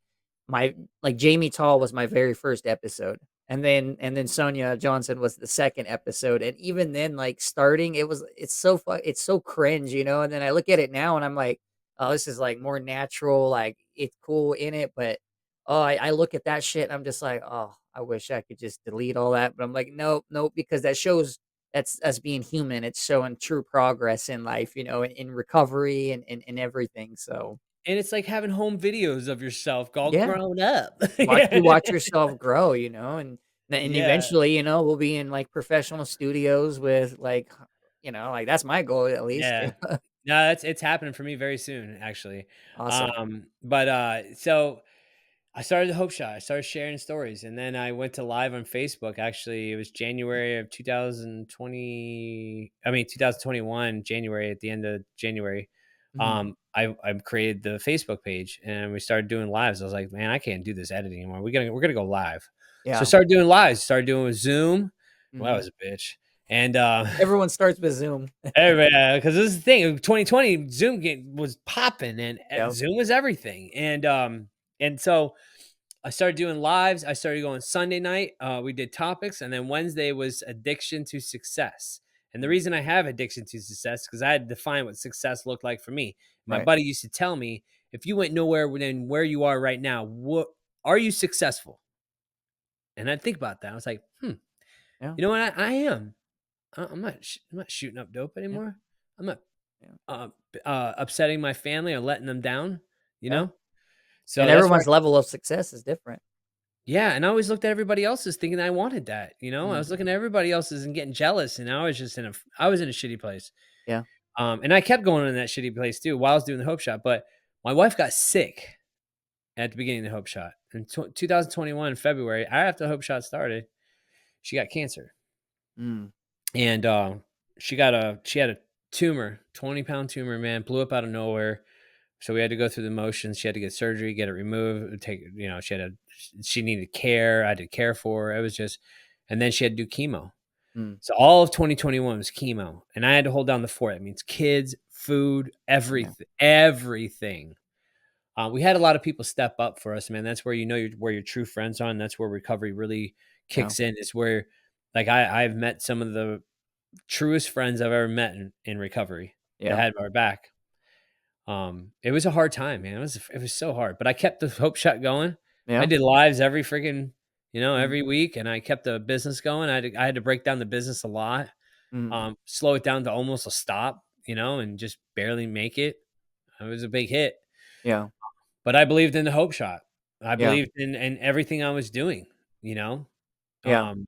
S1: my like, Jamie Tall was my very first episode, and then Sonia Johnson was the second episode, and even then, like, starting, it's so cringe, and then I look at it now and I'm like, "Oh, this is, like, more natural, like, it's cool in it," but, oh, I look at that shit and I'm just like, "Oh, I wish I could just delete all that," but I'm like, "Nope, nope," because that shows that's us being human. It's showing true progress in life, in recovery and everything. So
S2: And it's like having home videos of yourself all
S1: yeah,
S2: grown up.
S1: watch
S2: Yeah.
S1: yourself grow, and
S2: Yeah.
S1: eventually, we'll be in like professional studios with like that's my goal at least.
S2: Yeah. No, it's happening for me very soon, actually.
S1: Awesome.
S2: But so I started the Hope Shot. I started sharing stories, and then I went to live on Facebook. Actually, it was January of 2020. I mean, 2021, January, at the end of January.
S1: Mhm.
S2: I created the Facebook page, and we started doing lives. I was like, man, I can't do this editing anymore. We're gonna go live. So I
S1: Yeah.
S2: started doing lives. Started doing with Zoom. Well, that
S1: Mhm.
S2: was a bitch. And
S1: Everyone starts with Zoom.
S2: because this is the thing. 2020, was popping, and
S1: Yep.
S2: Zoom was everything. And so I started doing lives. I started going Sunday night. We did topics, and then Wednesday was addiction to success. And the
S1: Mm.
S2: reason I have addiction to success because I had to define what success looked like for me. My
S1: Right.
S2: buddy used to tell me, if you went nowhere than where you are right now, what are you successful? And I'd think about that. I was like,
S1: Yeah.
S2: you know what? I am. I'm not shooting up dope
S1: Yeah.
S2: anymore. I'm not
S1: Yeah.
S2: upsetting my family or letting them down. You
S1: Yeah.
S2: know. So
S1: And
S2: that's where
S1: everyone's level of success is different.
S2: Yeah, and I always looked at everybody else's thinking I wanted that, I was
S1: Mm.
S2: looking at everybody else's and getting jealous, and I was just I was in a shitty place.
S1: Yeah.
S2: And I kept going in that shitty place too while I was doing the Hope Shot, but my wife got sick at the beginning of the Hope Shot. In 2021 February, right after the Hope Shot started, she got cancer.
S1: Mm.
S2: And she had a tumor, 20-pound tumor, man, blew up out of nowhere. So we had to go through the motions. She had to get surgery, get it removed, she needed care. I had to care for her. It was just, and then she had to do chemo.
S1: Mm.
S2: So all of 2021 was chemo, and I had to hold down the fort. That means kids, food,
S1: Yeah.
S2: everything, everything. We had a lot of people step up for us, man. That's where where your true friends are, and that's where recovery really
S1: Yeah.
S2: kicks in. It's where, like, I've met some of the truest friends I've ever met in recovery that
S1: Yeah.
S2: had my back. It was a hard time, man. It was so hard, but I kept the Hope Shot going. I
S1: Yeah.
S2: did lives every freaking,
S1: Mm.
S2: every week, and I kept the business going. I had to break down the business a lot,
S1: Mm.
S2: slow it down to almost a stop, and just barely make it. It was a big hit,
S1: Yeah.
S2: but I believed in the Hope Shot. I
S1: Yeah.
S2: believed in everything I was doing, you know.
S1: Yeah.
S2: Um,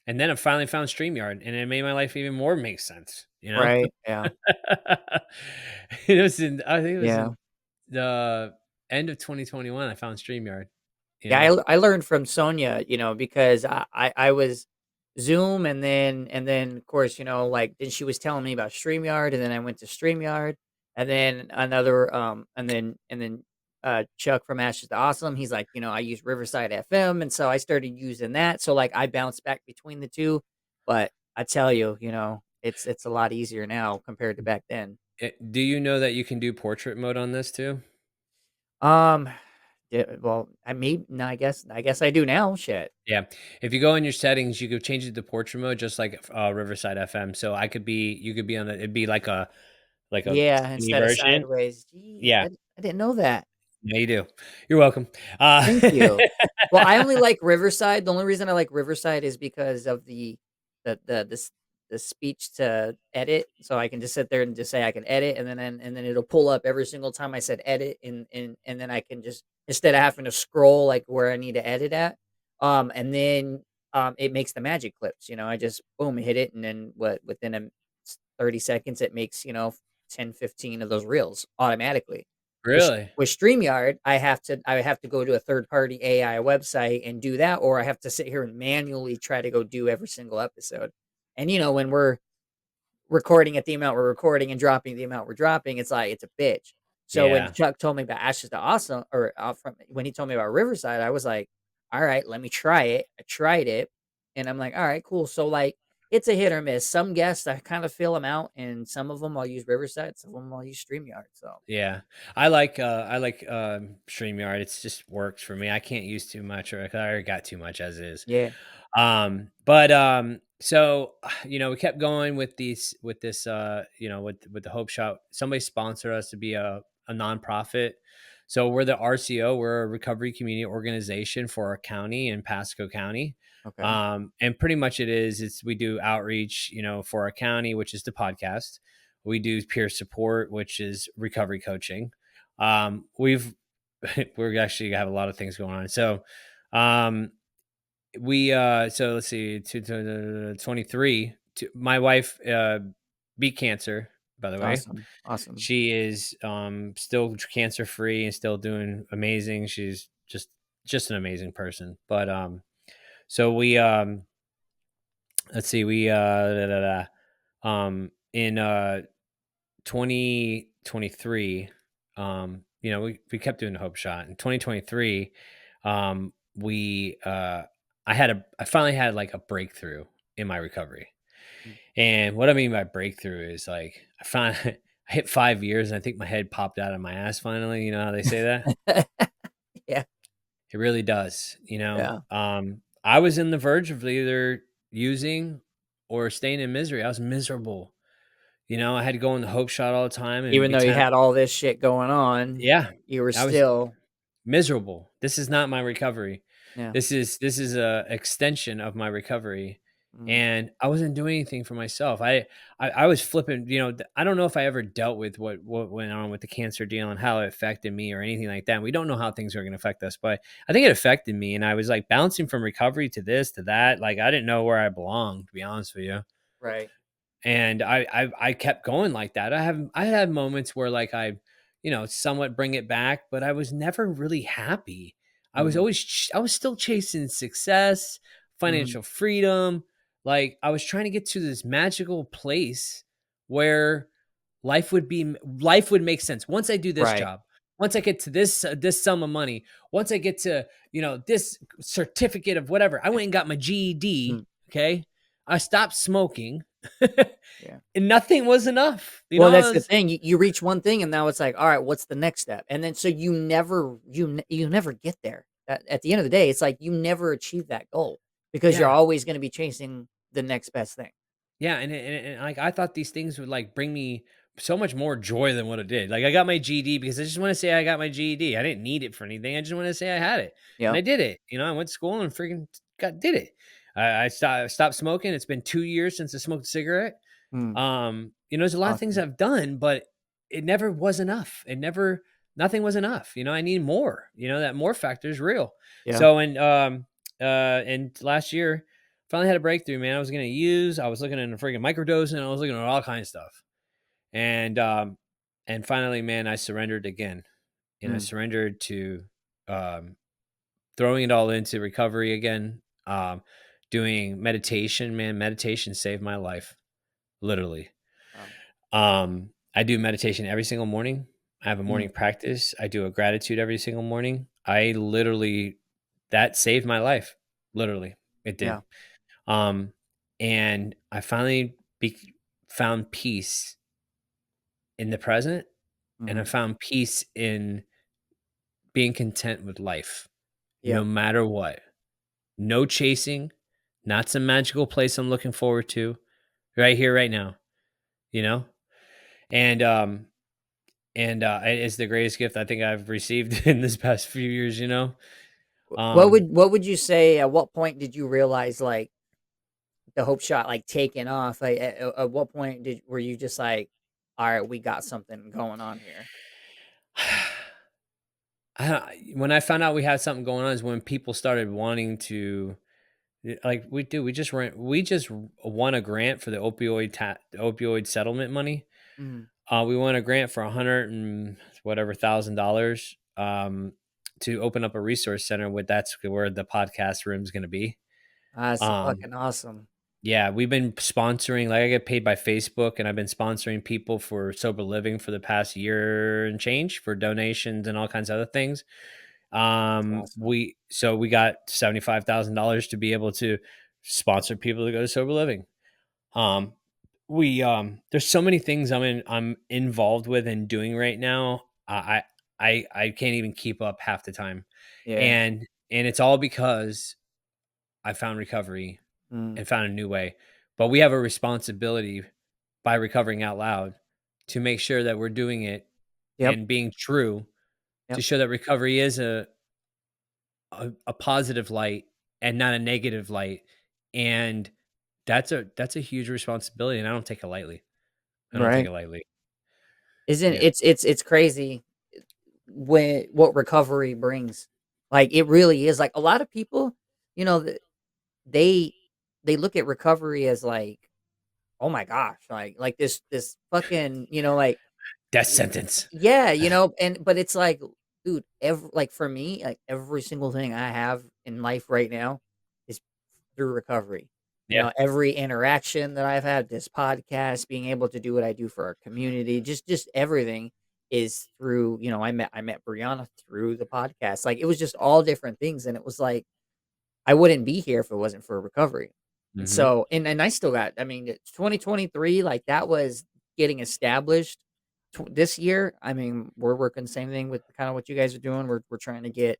S2: and then I finally found StreamYard, and it made my life even more make sense, you know.
S1: Right. Yeah.
S2: I think it was
S1: Yeah.
S2: in the end of 2021, I found StreamYard, you
S1: Yeah,
S2: know?
S1: I learned from Sonia, because I was Zoom, and then of course, like, then she was telling me about StreamYard, and then I went to StreamYard, and then another Chuck from Ashes to Awesome, he's like, I use Riverside FM, and so I started using that. So like I bounced back between the two, but I tell you, it's a lot easier now compared to back then.
S2: Do you know that you can do portrait mode on this too?
S1: Um yeah, well, no, I guess I do now. Shit.
S2: Yeah. If you go in your settings, you could change it to portrait mode just like, Riverside FM. So you could be on the it'd be like a
S1: Yeah,
S2: skinny
S1: instead of
S2: version.
S1: sideways. Jeez,
S2: Yeah.
S1: I didn't know that.
S2: Yeah, you do. You're welcome.
S1: Thank you. Well, I only like Riverside. The only reason I like Riverside is because of the speech to edit. So I can just sit there and just say I can edit, and then it'll pull up every single time I said edit, and then I can just, instead of having to scroll like where I need to edit at, and then it makes the magic clips. I just boom hit it, and then within 30 seconds it makes 10, 15 of those reels automatically.
S2: Really?
S1: With StreamYard, I have to go to a third party AI website and do that, or I have to sit here and manually try to go do every single episode. And when we're recording at the amount we're recording and dropping the amount we're dropping, it's like it's a bitch. So when
S2: Yeah.
S1: Chuck told me about Ashes to Awesome, or when he told me about Riverside, I was like, all right, let me try it. I tried it, and I'm like, all right, cool. So like, it's a hit or miss. Some guests I kind of fill them out, and some of them I'll use Riverside, some of them I'll use StreamYard. So
S2: Yeah. I like, StreamYard. It's just works for me. I can't use too much, or I already got too much as is.
S1: yeah.
S2: So we kept going with this with the Hope Shot. Somebody sponsored us to be a nonprofit. So we're the RCO, we're a recovery community organization for our county in Pasco County.
S1: Okay.
S2: And pretty much it's we do outreach, for our county, which is the podcast. We do peer support, which is recovery coaching. We're actually have a lot of things going on. So um so let's see, 23, my wife beat cancer, by the way.
S1: Awesome. Awesome.
S2: She is still cancer free and still doing amazing. She's just an amazing person. But so we let's see, we in 2023, we kept doing the Hope Shot. In 2023, we I finally had like a breakthrough in my recovery.
S1: Mm.
S2: And what I mean by breakthrough is like I hit 5 years, and I think my head popped out of my ass finally. You know how they say that?
S1: Yeah.
S2: It really does.
S1: Yeah.
S2: I was in the verge of either using or staying in misery. I was miserable. I had to go in the Hope Shot all the time and
S1: Even
S2: be
S1: though you
S2: kind of,
S1: had all this shit going on,
S2: yeah,
S1: you were
S2: I was
S1: still.
S2: miserable. This is not my recovery.
S1: Yeah.
S2: This is a extension of my recovery.
S1: Mm,
S2: and I wasn't doing anything for myself. I was flipping, I don't know if I ever dealt with what went on with the cancer deal and how it affected me or anything like that. And we don't know how things are going to affect us, but I think it affected me, and I was like bouncing from recovery to this to that. Like I didn't know where I belonged, to be honest with you.
S1: right.
S2: And I kept going like that. I had moments where like I, somewhat bring it back, but I was never really happy.
S1: Mm,
S2: I was still chasing success,
S1: mhm,
S2: financial freedom. Like I was trying to get to this magical place where life would make sense once I do this
S1: right.
S2: job. Once I get to this sum of money, once I get to, this certificate of whatever. I went and got my GED,
S1: Mm,
S2: okay? I stopped smoking.
S1: yeah.
S2: And nothing was enough.
S1: Well,
S2: I
S1: that's the
S2: was
S1: thing. You reach one thing, and now it's like, all right, what's the next step? And then so you never get there. At the end of the day, it's like you never achieve that goal because you're
S2: yeah.
S1: always going to be chasing the next best thing.
S2: Yeah, and, like, I thought these things would, like, bring me so much more joy than what it did. Like, I got my GED because I just wanna say I got my GED. I didn't need it for anything. I just wanted to say I had it, and I
S1: Yep.
S2: did it. I went to school and freaking got did it. I stopped smoking. It's been 2 years since I smoked a cigarette.
S1: Mm,
S2: There's a lot of things
S1: awesome.
S2: I've done, but it never was enough. Nothing was enough. I need more. That more factor is real.
S1: Yeah.
S2: So, and last year, finally had a breakthrough, man. I was looking into freaking microdosing, and I was looking at all kinds of stuff. And finally, man, I surrendered again. And I
S1: Mm,
S2: surrendered to um throwing it all into recovery again. Doing meditation, man. Meditation saved my life, literally.
S1: wow.
S2: I do meditation every single morning. I have a
S1: Mm,
S2: morning practice. I do a gratitude every single morning. I literally that saved my life. Literally, it did.
S1: yeah.
S2: Um, and I finally found peace in the present, and I
S1: Mhm.
S2: found peace in being content with life, no
S1: Yep.
S2: matter what. No chasing, not some magical place I'm looking forward to. Right here, right now. You know, and it's the greatest gift I think I've received in this past few years. Um,
S1: What would you say? At what point did you realize like the hope shot like taking off? Like at what point did were you just like, all right, we got something going on here?
S2: when I found out we had something going on is when people started wanting to like we just won a grant for the opioid settlement money.
S1: Mm.
S2: We won a grant for 100 and whatever $1,000 to open up a resource center. That's where the podcast room is going to be.
S1: That's
S2: Um,
S1: fucking awesome.
S2: Yeah, we've been sponsoring, like I get paid by Facebook, and I've been sponsoring people for sober living for the past year and change for donations and all kinds of other things.
S1: That's awesome.
S2: We got $75,000 to be able to sponsor people to go to sober living. Um we There's so many things I'm involved with and doing right now. I can't even keep up half the time.
S1: Yeah.
S2: And it's all because I found recovery
S1: Mm.
S2: and found a new way. But we have a responsibility by recovering out loud to make sure that we're doing it
S1: Yep.
S2: and being true to
S1: Yep.
S2: show that recovery is a positive light and not a negative light. And that's a huge responsibility, and I don't take it lightly. I don't take
S1: Right.
S2: it lightly.
S1: Isn't
S2: Yeah.
S1: it's crazy when what recovery brings. Like it really is. Like a lot of people, you know, they they look at recovery as like, oh my gosh, like this fucking, like
S2: Death
S1: y-
S2: sentence.
S1: yeah, and but it's like, dude, like for me, like every single thing I have in life right now is through recovery.
S2: Yeah.
S1: Every interaction that I've had, this podcast, being able to do what I do for our community, just everything is through, I met Brianna through the podcast. Like it was just all different things. And it was like I wouldn't be here if it wasn't for recovery. And
S2: Mhm.
S1: so, and I still got, I mean, it's 2023, like that was getting established. This year, I mean, we're working the same thing with kind of what you guys are doing. We're trying to get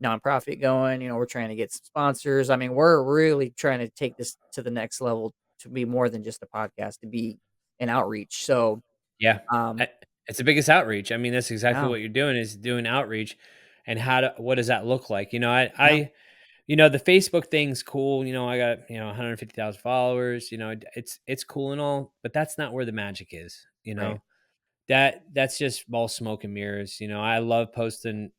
S1: nonprofit going. We're trying to get some sponsors. I mean, we're really trying to take this to the next level to be more than just a podcast, to be an outreach. So,
S2: Yeah.
S1: um,
S2: I It's the biggest outreach. I mean, that's exactly
S1: yeah,
S2: what you're doing is doing outreach. And what does that look like?
S1: yeah,
S2: The Facebook thing's cool. I got 150,000 followers. It's cool and all, but that's not where the magic is.
S1: Right.
S2: That's just all smoke and mirrors. I love posting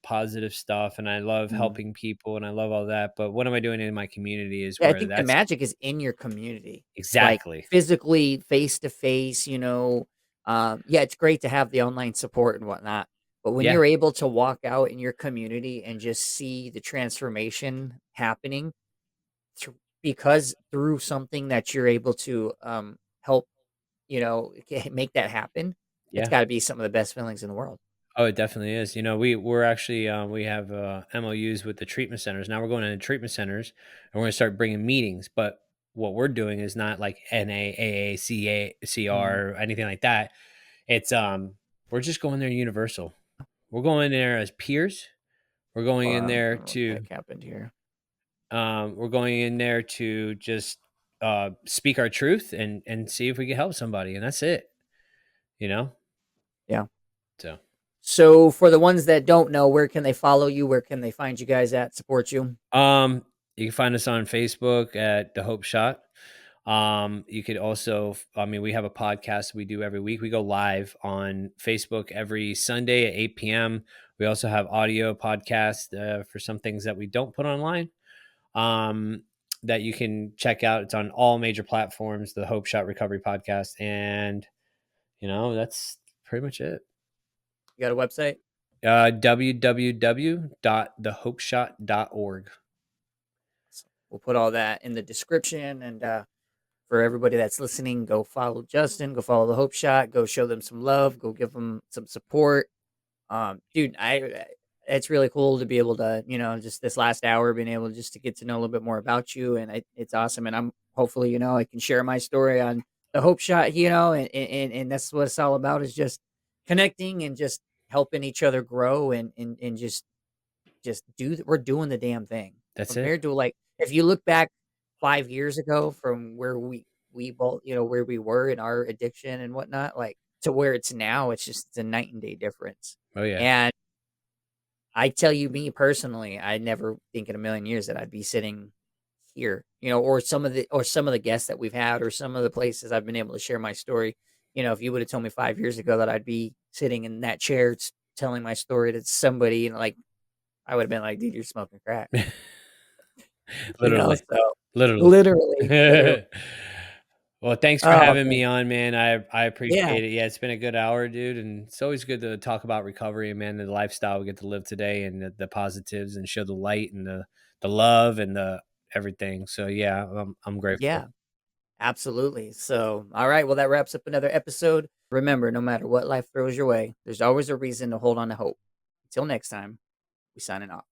S2: positive stuff, and I love
S1: Mhm.
S2: helping people, and I love all that. But what am I doing in my community is
S1: Yeah, I
S2: where
S1: think the
S2: that's
S1: magic is in your community, like,
S2: exactly.
S1: physically, face to face, yeah, it's great to have the online support and whatnot, but when
S2: Yeah,
S1: you're able to walk out in your community and just see the transformation happening because through something that you're able to, help, make that happen, it's
S2: yeah.
S1: gotta be some of the best feelings in the world.
S2: Oh, it definitely is. We're actually we have MOUs with the treatment centers. Now we're going into treatment centers, and we're going to start bringing meetings. But what we're doing is not like NA, CA,
S1: Mhm.
S2: CR, or anything like that. It's we're just going there universal. We're going there as peers. We're going
S1: Hold
S2: in
S1: on,
S2: there
S1: what the
S2: to
S1: heck happened here?
S2: just speak our truth and see if we can help somebody, and that's it. You know.
S1: Yeah.
S2: So
S1: So for the ones that don't know, where can they follow you? Where can they find you guys at, support you?
S2: you can find us on Facebook at the Hope Shot. You could also, we have a podcast we do every week. We go live on Facebook every Sunday at 8 p.m. We also have audio podcast for some things that we don't put online that you can check out. It's on all major platforms, the Hope Shot Recovery Podcast. And, that's pretty much it.
S1: You got a website?
S2: www.thehopeshot.org.
S1: So we'll put all that in the description. And for everybody that's listening, go follow Justin, go follow the Hope Shot, go show them some love, go give them some support. Dude, it's really cool to be able to, just this last hour being able just to get to know a little bit more about you, and it's awesome. And I'm hopefully, I can share my story on the Hope Shot, and that's what it's all about is just connecting and just helping each other grow and just we're doing the damn thing
S2: That's it.
S1: compared to like if you look back 5 years ago from where we both where we were in our addiction and whatnot like to where it's now it's a night and day difference.
S2: Oh, yeah.
S1: And I tell you, me personally, I never think in a million years that I'd be sitting here, or some of the guests that we've had, or some of the places I've been able to share my story. If you would have told me 5 years ago that I'd be sitting in that chair telling my story to somebody, like I would have been like, dude, you're smoking crack,
S2: Literally.
S1: So
S2: Literally.
S1: literally.
S2: Well, thanks for
S1: Oh
S2: having
S1: man,
S2: me on, man. I
S1: yeah,
S2: appreciate it. Yeah, it's been a good hour, dude, and it's always good to talk about recovery and man, the lifestyle we get to live today, and the positives, and show the light and the love and the everything. So yeah, I'm grateful.
S1: yeah, absolutely. So, all right, well, that wraps up another episode. Remember, no matter what life throws your way, there's always a reason to hold on to hope. Until next time, we signing off.